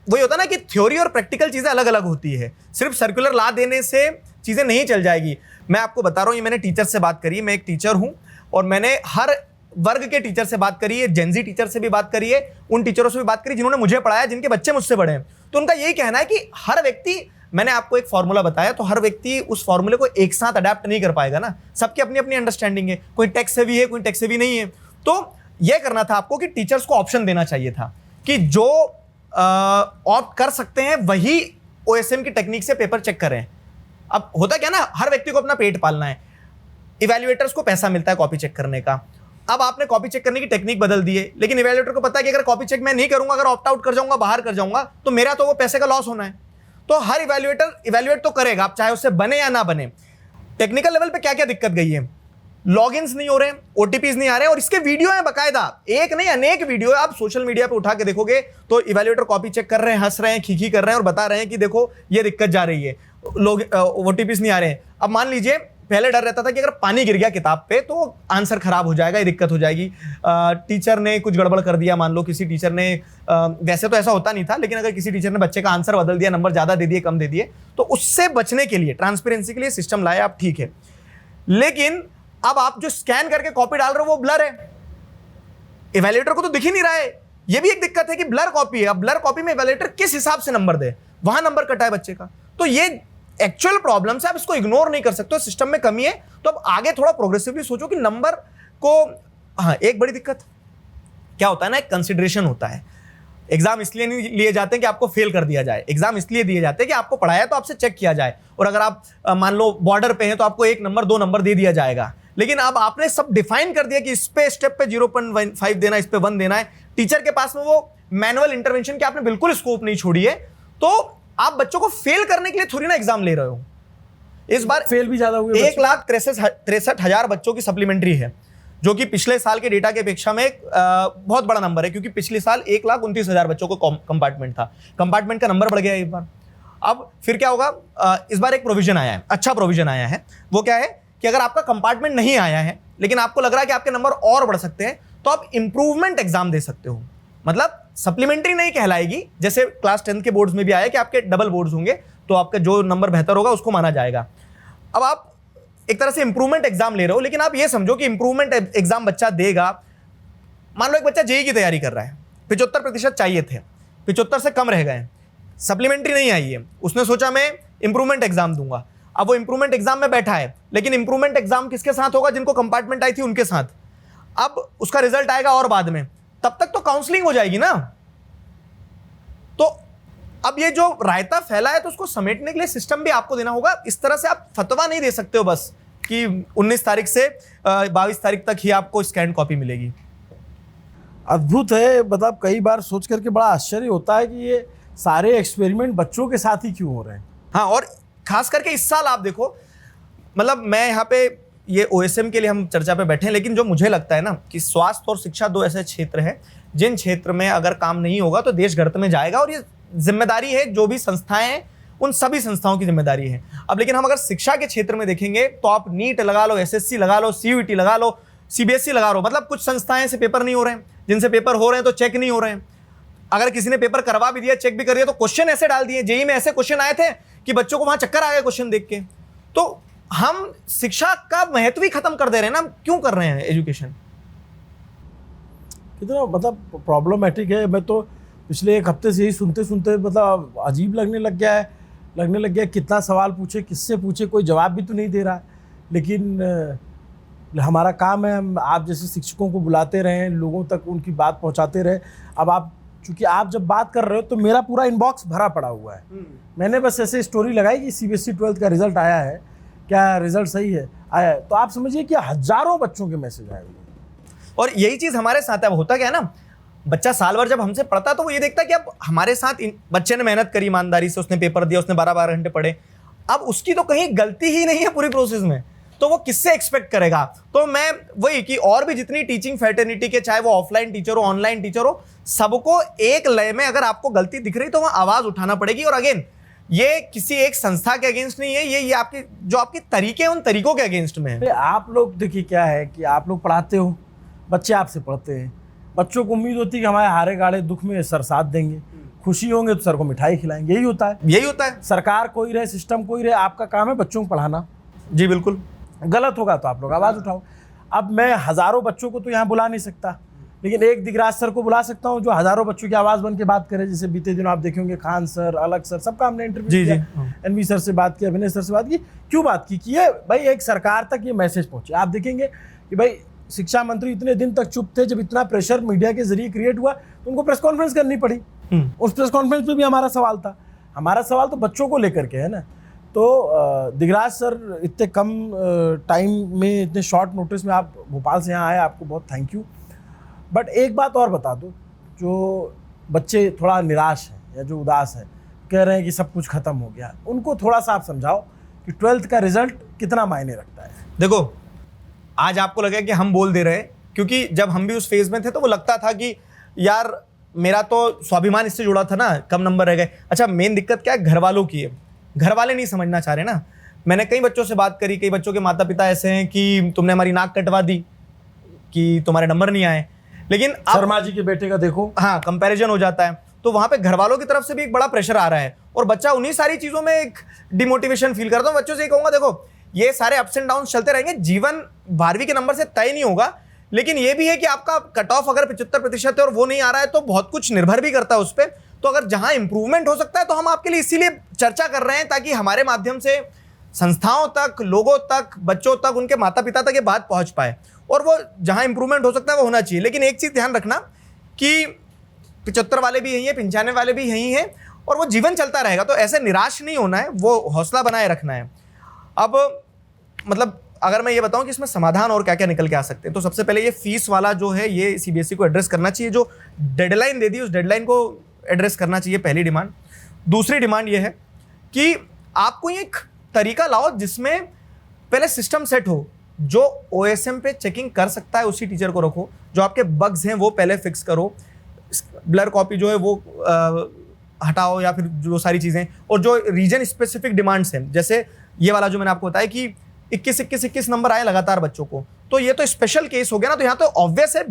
वही होता ना कि थ्योरी और प्रैक्टिकल चीजें अलग अलग होती है, सिर्फ सर्कुलर ला देने से चीजें नहीं चल जाएगी। मैं आपको बता रहा हूं, ये मैंने टीचर से बात करी है, मैं एक टीचर हूं और मैंने हर वर्ग के टीचर से बात करी है, जेनजी टीचर से भी बात करी है, उन टीचरों से भी बात करी जिन्होंने मुझे पढ़ाया, जिनके बच्चे मुझसे बड़े हैं। तो उनका यही कहना है कि हर व्यक्ति, मैंने आपको एक फॉर्मूला बताया, तो हर व्यक्ति उस फॉर्मूले को एक साथ अडेप्ट नहीं कर पाएगा ना, सबकी अपनी अपनी अंडरस्टैंडिंग है, कोई टेक्स सेवी है, कोई टेक्स सेवी नहीं है। तो यह करना था आपको कि टीचर्स को ऑप्शन देना चाहिए था कि जो ऑप्ट कर सकते हैं वही ओएसएम की टेक्निक से पेपर चेक करें। अब होता क्या ना, हर व्यक्ति को अपना पेट पालना है, इवैल्यूएटर्स को पैसा मिलता है कॉपी चेक करने का। अब आपने कॉपी चेक करने की टेक्निक बदल दी है, लेकिन इवैल्यूएटर को पता है कि अगर कॉपी चेक मैं नहीं करूंगा, अगर ऑप्ट आउट कर जाऊंगा, बाहर कर जाऊंगा, तो मेरा तो वो पैसे का लॉस होना है। तो हर इवैल्यूएटर इवैल्यूएट तो करेगा, आप चाहे उससे बने या ना बने। टेक्निकल लेवल पे क्या क्या दिक्कत गई है, लॉगिन्स नहीं हो रहे, ओटीपीज नहीं आ रहे, और इसके वीडियो है बकायदा, एक नहीं अनेक वीडियो है। आप सोशल मीडिया पे उठा के देखोगे तो इवैल्यूएटर कॉपी चेक कर रहे हैं, हंस रहे हैं, खीखी कर रहे हैं और बता रहे हैं कि देखो ये दिक्कत जा रही है, लोग ओटीपीज नहीं आ रहे हैं। अब मान लीजिए पहले डर रहता था कि अगर पानी गिर गया किताब पे तो आंसर खराब हो जाएगा, ये दिक्कत हो जाएगी, टीचर ने कुछ गड़बड़ कर दिया, मान लो किसी टीचर ने, वैसे तो ऐसा होता नहीं था, लेकिन अगर किसी टीचर ने बच्चे का आंसर बदल दिया, नंबर ज्यादा दे दिए, कम दे दिए, तो उससे बचने के लिए, ट्रांसपेरेंसी के लिए सिस्टम लाया आप, ठीक है। लेकिन अब आप जो स्कैन करके कॉपी डाल रहे हो वो ब्लर है, इवैल्यूएटर को तो दिख ही नहीं रहा है। ये भी एक दिक्कत है कि ब्लर कॉपी है। अब ब्लर कॉपी में इवैल्यूएटर किस हिसाब से नंबर दे, वहां नंबर कटा है बच्चे का। तो ये एक्चुअल प्रॉब्लम है, आप इसको इग्नोर नहीं कर सकते हो, सिस्टम में कमी है। तो अब आगे थोड़ा प्रोग्रेसिवली सोचो कि नंबर को, हाँ एक बड़ी दिक्कत क्या होता है ना, एक कंसिडरेशन होता है। एग्जाम इसलिए नहीं लिए जाते हैं कि आपको फेल कर दिया जाए, एग्जाम इसलिए दिए जाते हैं कि आपको पढ़ाया तो आपसे चेक किया जाए, और अगर आप मान लो बॉर्डर पे हैं तो आपको 1 नंबर 2 नंबर दे दिया जाएगा। लेकिन अब आपने सब डिफाइन कर दिया कि इस पे स्टेप पे 0.5 देना, इस पे 1 देना है। टीचर के पास में वो मैनुअल इंटरवेंशन की आपने बिल्कुल स्कोप नहीं छोड़ी है, तो आप बच्चों को फेल करने के लिए थोड़ी ना एग्जाम ले रहे हो। इस बार फेल भी ज्यादा हुए, 1,63,000 बच्चों की सप्लीमेंट्री है, जो कि पिछले साल के डेटा की अपेक्षा में बहुत बड़ा नंबर है, क्योंकि पिछले साल 1,29,000 बच्चों को कंपार्टमेंट था, कंपार्टमेंट का नंबर बढ़ गया एक बार। अब फिर क्या होगा, इस बार एक प्रोविजन आया है, अच्छा प्रोविजन आया है। वो क्या है कि अगर आपका कंपार्टमेंट नहीं आया है लेकिन आपको लग रहा है कि आपके नंबर और बढ़ सकते हैं, तो आप इंप्रूवमेंट एग्जाम दे सकते हो। मतलब सप्लीमेंट्री नहीं कहलाएगी, जैसे क्लास 10 के बोर्ड्स में भी आया कि आपके डबल बोर्ड्स होंगे, तो आपका जो नंबर बेहतर होगा उसको माना जाएगा। अब आप एक तरह से इंप्रूवमेंट एग्जाम ले रहे हो, लेकिन आप ये समझो कि इंप्रूवमेंट एग्जाम बच्चा देगा। मान लो एक बच्चा जेईई की तैयारी कर रहा है, 75% चाहिए थे, 75 से कम रह गए, सप्लीमेंट्री नहीं आई है, उसने सोचा मैं इंप्रूवमेंट एग्जाम दूंगा। अब वो इंप्रूवमेंट एग्जाम में बैठा है, लेकिन इंप्रूवमेंट एग्जाम किसके साथ होगा, जिनको कंपार्टमेंट आई थी उनके साथ। अब उसका रिजल्ट आएगा और बाद में, तब तक तो काउंसलिंग हो जाएगी ना। तो अब ये जो रायता फैला है तो उसको समेटने के लिए सिस्टम भी आपको देना होगा। इस तरह से आप फतवा नहीं दे सकते हो बस कि 19 तारीख से 22 तारीख तक ही आपको स्कैन कॉपी मिलेगी। अद्भुत है, मतलब कई बार सोच करके बड़ा आश्चर्य होता है कि ये सारे एक्सपेरिमेंट बच्चों के साथ ही क्यों हो रहे हैं। हाँ, और खास करके इस साल आप देखो, मतलब मैं यहाँ पे ये ओएसएम के लिए हम चर्चा पे बैठे हैं, लेकिन जो मुझे लगता है ना कि स्वास्थ्य और शिक्षा 2 ऐसे क्षेत्र हैं जिन क्षेत्र में अगर काम नहीं होगा तो देश गर्त में जाएगा, और ये जिम्मेदारी है जो भी संस्थाएं हैं उन सभी संस्थाओं की जिम्मेदारी है। अब लेकिन हम अगर शिक्षा के क्षेत्र में देखेंगे तो आप नीट लगा लो, एसएससी लगा लो, सीयूईटी लगा लो, सीबीएसई लगा लो, मतलब कुछ संस्थाएं से पेपर नहीं हो रहे हैं, जिनसे पेपर हो रहे हैं तो चेक नहीं हो रहे हैं। अगर किसी ने पेपर करवा भी दिया, चेक भी कर दिया, तो क्वेश्चन ऐसे डाल दिए, जेईई में ऐसे क्वेश्चन आए थे कि बच्चों को वहां चक्कर आ गए क्वेश्चन देख के। तो हम शिक्षा का महत्व ही खत्म कर दे रहे हैं ना, हम क्यों कर रहे हैं एजुकेशन। कितना मतलब प्रॉब्लमेटिक है। मैं तो पिछले 1 हफ्ते से यही सुनते सुनते मतलब अजीब लगने लग गया कितना सवाल पूछे, किससे पूछे, कोई जवाब भी तो नहीं दे रहा। लेकिन हमारा काम है, हम आप जैसे शिक्षकों को बुलाते रहें, लोगों तक उनकी बात पहुंचाते रहे। अब आप चूंकि आप जब बात कर रहे हो तो मेरा पूरा इनबॉक्स भरा पड़ा हुआ है। मैंने बस ऐसे स्टोरी लगाई कि सीबीएसई 12th का रिजल्ट आया है, क्या रिजल्ट सही है आया है, तो आप समझिए कि हजारों बच्चों के मैसेज आए हुए। और यही चीज हमारे साथ है। अब होता क्या है ना, बच्चा साल भर जब हमसे पढ़ता तो वो ये देखता कि अब हमारे साथ बच्चे ने मेहनत करी ईमानदारी से, उसने पेपर दिया, उसने 12-12 घंटे पढ़े, अब उसकी तो कहीं गलती ही नहीं है पूरी प्रोसेस में, तो वो किससे एक्सपेक्ट करेगा। तो मैं वही कि और भी जितनी टीचिंग फैटर्निटी के, चाहे वो ऑफलाइन टीचर हो ऑनलाइन टीचर हो, सबको एक लय में अगर आपको गलती दिख रही तो वहां आवाज उठाना पड़ेगी। और अगेन ये किसी एक संस्था के अगेंस्ट नहीं है, ये आपके जो आपके तरीके हैं उन तरीकों के अगेंस्ट में है। आप लोग देखिए क्या है कि आप लोग पढ़ाते हो, बच्चे आपसे पढ़ते हैं, बच्चों को उम्मीद होती है कि हमारे हारे गाड़े दुख में सर साथ देंगे, खुशी होंगे तो सर को मिठाई खिलाएंगे, यही होता है। सरकार कोई रहे, सिस्टम कोई रहे, आपका काम है बच्चों को पढ़ाना। जी बिल्कुल। गलत होगा तो आप लोग आवाज उठाओ। अब मैं हजारों बच्चों को तो यहाँ बुला नहीं सकता, लेकिन एक दिगराज सर को बुला सकता हूँ जो हजारों बच्चों की आवाज बन के बात करे। जैसे बीते दिनों आप देखेंगे खान सर, अलग सर, सबका हमने इंटरव्यू किया, एनवी सर से बात की, अभिनय सर से बात की। क्यों बात की है भाई, एक सरकार तक ये मैसेज पहुंचे। आप देखेंगे कि भाई शिक्षा मंत्री इतने दिन तक चुप थे, जब इतना प्रेशर मीडिया के जरिए क्रिएट हुआ तो उनको प्रेस कॉन्फ्रेंस करनी पड़ी। उस प्रेस कॉन्फ्रेंस में भी हमारा सवाल था, हमारा सवाल तो बच्चों को लेकर के है ना। तो दिगराज सर इतने कम टाइम में, इतने शॉर्ट नोटिस में आप भोपाल से यहाँ आए, आपको बहुत थैंक यू। बट एक बात और बता दो, जो बच्चे थोड़ा निराश हैं या जो उदास है, कह रहे हैं कि सब कुछ खत्म हो गया, उनको थोड़ा सा आप समझाओ कि 12th का रिजल्ट कितना मायने रखता है। देखो, आज आपको लगे कि हम बोल दे रहे हैं, क्योंकि जब हम भी उस फेज में थे तो वो लगता था कि यार मेरा तो स्वाभिमान इससे जुड़ा था ना, कम नंबर रह गए। अच्छा, मेन दिक्कत क्या है, घर वालों की है। घर वाले नहीं समझना चाह रहे ना। मैंने कई बच्चों से बात करी, कई बच्चों के माता पिता ऐसे हैं कि तुमने हमारी नाक कटवा दी कि तुम्हारे नंबर नहीं आए, लेकिन शर्मा जी के बेटे का देखो, हाँ, कंपैरिजन हो जाता है। तो वहां पे घर वालों की तरफ से भी एक बड़ा प्रेशर आ रहा है और बच्चा उन्हीं सारी चीजों में एक डिमोटिवेशन फील करता हूँ। बच्चों से ये कहूंगा, देखो ये सारे अप्स एंड डाउन चलते रहेंगे, जीवन 12वीं के नंबर से तय नहीं होगा, लेकिन ये भी है कि आपका कट ऑफ अगर 75% है और वो नहीं आ रहा है तो बहुत कुछ निर्भर भी करता है उस पर। तो अगर जहां इंप्रूवमेंट हो सकता है तो हम आपके लिए इसीलिए चर्चा कर रहे हैं, ताकि हमारे माध्यम से संस्थाओं तक, लोगों तक, बच्चों तक, उनके माता पिता तक ये बात पहुंच पाए। और वो जहां इंप्रूवमेंट हो सकता है वो होना चाहिए। लेकिन एक चीज ध्यान रखना कि 75 वाले भी यही है, 95 वाले भी यही है, और वो जीवन चलता रहेगा। तो ऐसे निराश नहीं होना है, वो हौसला बनाए रखना है। अब मतलब अगर मैं ये बताऊं कि इसमें समाधान और क्या क्या निकल के आ सकते हैं, तो सबसे पहले ये फीस वाला जो है, ये सीबीएसई को एड्रेस करना चाहिए। जो डेडलाइन दे दी उस डेडलाइन को एड्रेस करना चाहिए, पहली डिमांड। दूसरी डिमांड ये है कि आपको एक तरीका लाओ जिसमें पहले सिस्टम सेट हो। जो ओएसएम पे चेकिंग कर सकता है उसी टीचर को रखो, जो आपके बग्स हैं वो पहले फिक्स करो, ब्लर कॉपी जो है वो हटाओ, या फिर जो सारी चीज़ें, और जो रीजन स्पेसिफिक डिमांड्स हैं, जैसे ये वाला जो मैंने आपको बताया कि 21 नंबर आए लगातार बच्चों को, तो ये तो स्पेशल केस हो गया ना। तो यहाँ तो ऑब्वियस है,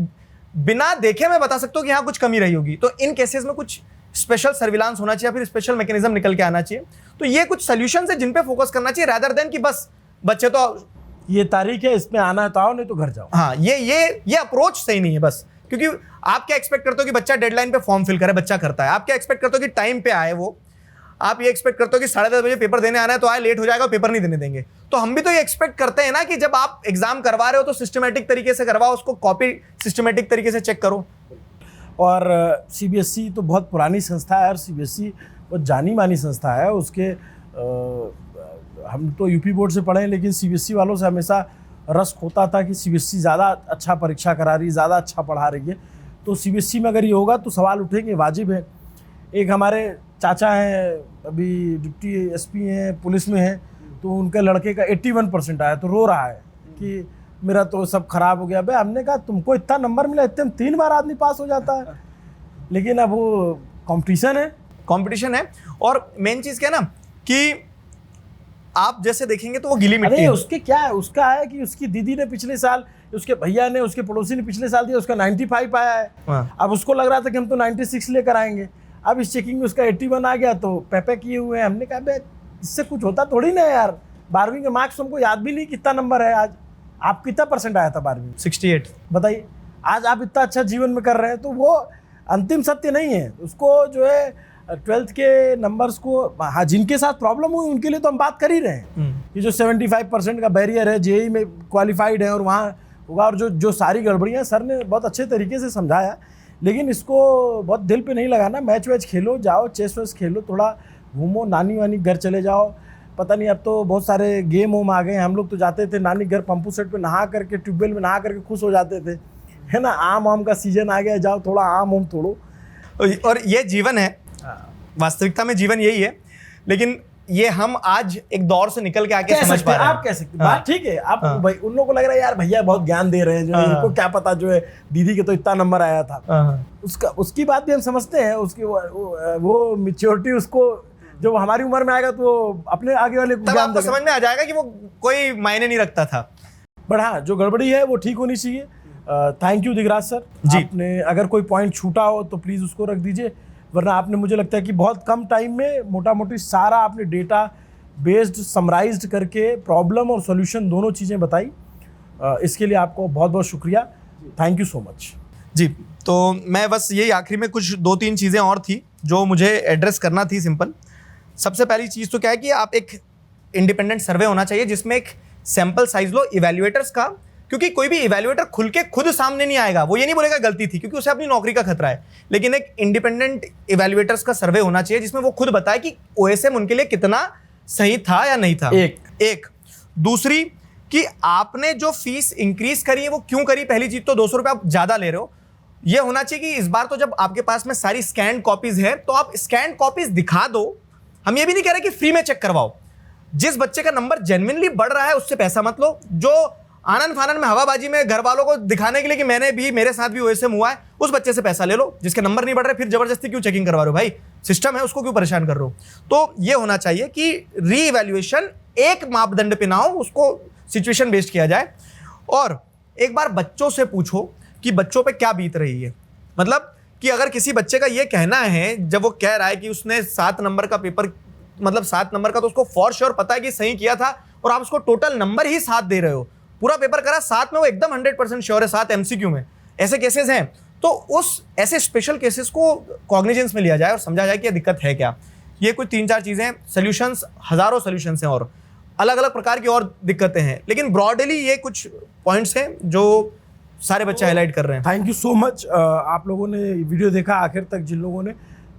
बिना देखे मैं बता सकता हूँ कि यहाँ कुछ कमी रही होगी। तो इन केसेस में कुछ स्पेशल सर्विलांस होना चाहिए, फिर स्पेशल मैकेनिज्म निकल के आना चाहिए। तो ये कुछ सोल्यूशन है जिन पे फोकस करना चाहिए, रादर देन कि बस बच्चे तो ये तारीख है, इसमें आना है तो आओ, नहीं तो घर जाओ। हाँ, ये अप्रोच सही नहीं है बस। क्योंकि आप क्या एक्सपेक्ट करते हो कि बच्चा डेडलाइन पे फॉर्म फिल करे, बच्चा करता है। आप क्या एक्सपेक्ट करते हो कि टाइम पे आए वो। आप ये एक्सपेक्ट करते हो कि 10:30 बजे पेपर देने आना है तो आए, लेट हो जाएगा, पेपर नहीं देने देंगे। तो हम भी तो ये एक्सपेक्ट करते हैं ना कि जब आप एग्जाम करवा रहे हो तो सिस्टमेटिक तरीके से करवाओ, उसको कॉपी सिस्टमेटिक तरीके से चेक करो। और सीबीएसई तो बहुत पुरानी संस्था है, और सीबीएसई बहुत जानी मानी संस्था है। उसके हम तो यूपी बोर्ड से पढ़े हैं, लेकिन सीबीएसई वालों से हमेशा रस होता था कि सीबीएसई ज़्यादा अच्छा परीक्षा करा रही है, ज़्यादा अच्छा पढ़ा रही है। तो सीबीएसई में अगर ये होगा तो सवाल उठेंगे, वाजिब है। एक हमारे चाचा हैं, अभी डिप्टी एसपी हैं, पुलिस में हैं, तो उनके लड़के का 81% आया, तो रो रहा है कि मेरा तो सब खराब हो गया। भाई हमने कहा तुमको इतना नंबर मिला, इतने 3 बार आदमी पास हो जाता है। लेकिन अब वो कंपटीशन है। और मेन चीज़ क्या है ना कि आप जैसे देखेंगे तो वो गिली मिट्टी है। उसके क्या है, उसका है कि उसकी दीदी ने पिछले साल, उसके भैया ने, उसके पड़ोसी ने पिछले साल दिया, उसका 95 आया है। अब उसको लग रहा था कि हम तो 96 लेकर आएंगे। अब इस चेकिंग में उसका 81 आ गया, तो पैपे किए हुए हैं। हमने कहा भाई इससे कुछ होता थोड़ी ना यार, 12वीं के मार्क्स हमको याद भी नहीं कितना नंबर है। आज आप कितना % आया था 12वीं? 68। बताइए, आज आप इतना अच्छा जीवन में कर रहे हैं, तो वो अंतिम सत्य नहीं है। उसको जो है 12th के नंबर्स को, हाँ, जिनके साथ प्रॉब्लम हुई उनके लिए तो हम बात कर ही रहे हैं, ये जो 75% का बैरियर है, जेई में क्वालिफाइड है और वहाँ होगा, और जो सारी गड़बड़ियाँ सर ने बहुत अच्छे तरीके से समझाया। लेकिन इसको बहुत दिल पे नहीं लगाना, मैच वैच खेलो, जाओ चेस वेस खेलो, थोड़ा घूमो, नानी वानी घर चले जाओ। पता नहीं अब तो बहुत सारे गेम वोम आ गए हैं। हम लोग तो जाते थे नानी घर, पंपू सेट पे नहा करके, ट्यूबवेल में नहा करके खुश हो जाते थे, है ना। आम वाम का सीजन आ गया, जाओ थोड़ा आम वाम तोड़ो। और ये जीवन है, वास्तविकता में जीवन यही है। लेकिन ये हम आज एक दौर से निकल के आके समझ पा रहे हैं। आप कह सकते हैं, बात ठीक है। आप भाई उन लोगों को लग रहा है यार भैया बहुत ज्ञान दे रहे हैं, जो इनको क्या पता, जो है दीदी के तो इतना नंबर आया था, उसकी बात भी हम समझते हैं। उसकी वो मैच्योरिटी, उसको जब हमारी उम्र में आएगा तो अपने आगे वाले को तब आपको समझ में आ जाएगा कि वो कोई मायने नहीं रखता था। बट हाँ, जो गड़बड़ी है वो ठीक होनी चाहिए। थैंक यू दिगराज सर जी। आपने अगर कोई पॉइंट छूटा हो तो प्लीज़ उसको रख दीजिए, वरना आपने, मुझे लगता है कि बहुत कम टाइम में मोटा मोटी सारा आपने डेटा बेस्ड समराइज्ड करके प्रॉब्लम और सॉल्यूशन दोनों चीज़ें बताई। इसके लिए आपको बहुत बहुत शुक्रिया, थैंक यू सो मच। जी, तो मैं बस यही आखिरी में कुछ 2-3 चीज़ें और थी जो मुझे एड्रेस करना थी। सिंपल, सबसे पहली चीज़ तो क्या है कि आप एक इंडिपेंडेंट सर्वे होना चाहिए जिसमें एक सैंपल साइज लो इवैल्यूएटर्स का, क्योंकि कोई भी इवैल्यूएटर खुल के खुद सामने नहीं आएगा, वो ये नहीं बोलेगा गलती थी, क्योंकि उसे अपनी नौकरी का खतरा है। लेकिन एक इंडिपेंडेंट इवैल्यूएटर्स का सर्वे होना चाहिए जिसमें वो खुद बताए कि ओएसएम उनके लिए कितना सही था या नहीं था। एक दूसरी कि आपने जो फीस इंक्रीज करी है वो क्यों करी। पहली चीज तो 200 रुपये आप ज्यादा ले रहे हो, ये होना चाहिए कि इस बार तो जब आपके पास में सारी स्कैन कॉपीज है तो आप स्कैन कॉपीज दिखा दो। हम ये भी नहीं कह रहे कि फ्री में चेक करवाओ। जिस बच्चे का नंबर जेन्युइनली बढ़ रहा है उससे पैसा मत लो। जो आनंद फानन में हवाबाजी में घर वालों को दिखाने के लिए कि मैंने भी, मेरे साथ भी ओएसएम हुआ है, उस बच्चे से पैसा ले लो। जिसके नंबर नहीं बढ़ रहे फिर जबरदस्ती क्यों चेकिंग करवा रहे हो भाई, सिस्टम है उसको क्यों परेशान कर रहे हो। तो ये होना चाहिए कि री इवैल्यूएशन एक मापदंड पे ना हो, उसको सिचुएशन बेस्ड किया जाए। और एक बार बच्चों से पूछो कि बच्चों पे क्या बीत रही है। मतलब कि अगर किसी बच्चे का ये कहना है, जब वो कह रहा है कि उसने 7 नंबर का पेपर, मतलब 7 नंबर का तो उसको फॉर श्योर पता है कि सही किया था, और आप उसको टोटल नंबर ही 7 दे रहे हो, पूरा पेपर करा 7 में, वो एकदम 100% श्योर है 7 एमसीक्यू में, ऐसे केसेस हैं। तो उस ऐसे स्पेशल केसेस को कॉग्निजेंस में लिया जाए और समझा जाए कि ये दिक्कत है क्या। ये कुछ 3-4 चीज़ें, सोल्यूशंस, हज़ारों सोल्यूशंस हैं और अलग अलग प्रकार की और दिक्कतें हैं, लेकिन ब्रॉडली ये कुछ पॉइंट्स हैं जो सारे बच्चे हाईलाइट कर रहे हैं। Thank you so much. आप लोगों ने वीडियो देखा आखिर तक, जिन लोगों ने,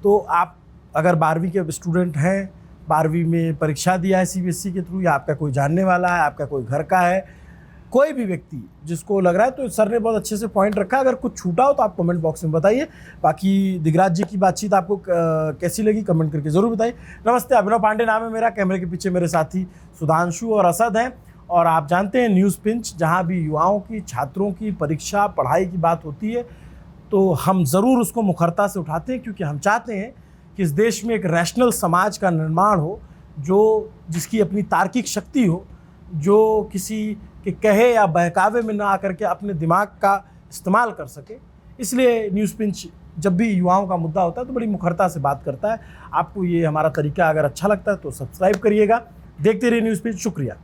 तो आप अगर 12वीं के स्टूडेंट हैं, 12वीं में परीक्षा दिया है सीबीएसई के थ्रू, या आपका कोई जानने वाला है, आपका कोई घर का है, कोई भी व्यक्ति जिसको लग रहा है, तो सर ने बहुत अच्छे से पॉइंट रखा। अगर कुछ छूटा हो तो आप कमेंट बॉक्स में बताइए। बाकी दिगराज जी की बातचीत आपको कैसी लगी कमेंट करके ज़रूर बताइए। नमस्ते, अभिनव पांडे नाम है मेरा, कैमरे के पीछे मेरे साथी सुधांशु और असद हैं। और आप जानते हैं न्यूज़ पिंच, जहाँ भी युवाओं की, छात्रों की परीक्षा पढ़ाई की बात होती है तो हम ज़रूर उसको मुखरता से उठाते हैं, क्योंकि हम चाहते हैं कि इस देश में एक रैशनल समाज का निर्माण हो, जो जिसकी अपनी तार्किक शक्ति हो, जो किसी के कहे या बहकावे में ना आकर के अपने दिमाग का इस्तेमाल कर सके। इसलिए न्यूज़ पिंच जब भी युवाओं का मुद्दा होता है तो बड़ी मुखरता से बात करता है। आपको ये हमारा तरीका अगर अच्छा लगता है तो सब्सक्राइब करिएगा, देखते रहिए न्यूज़ पिंच। शुक्रिया।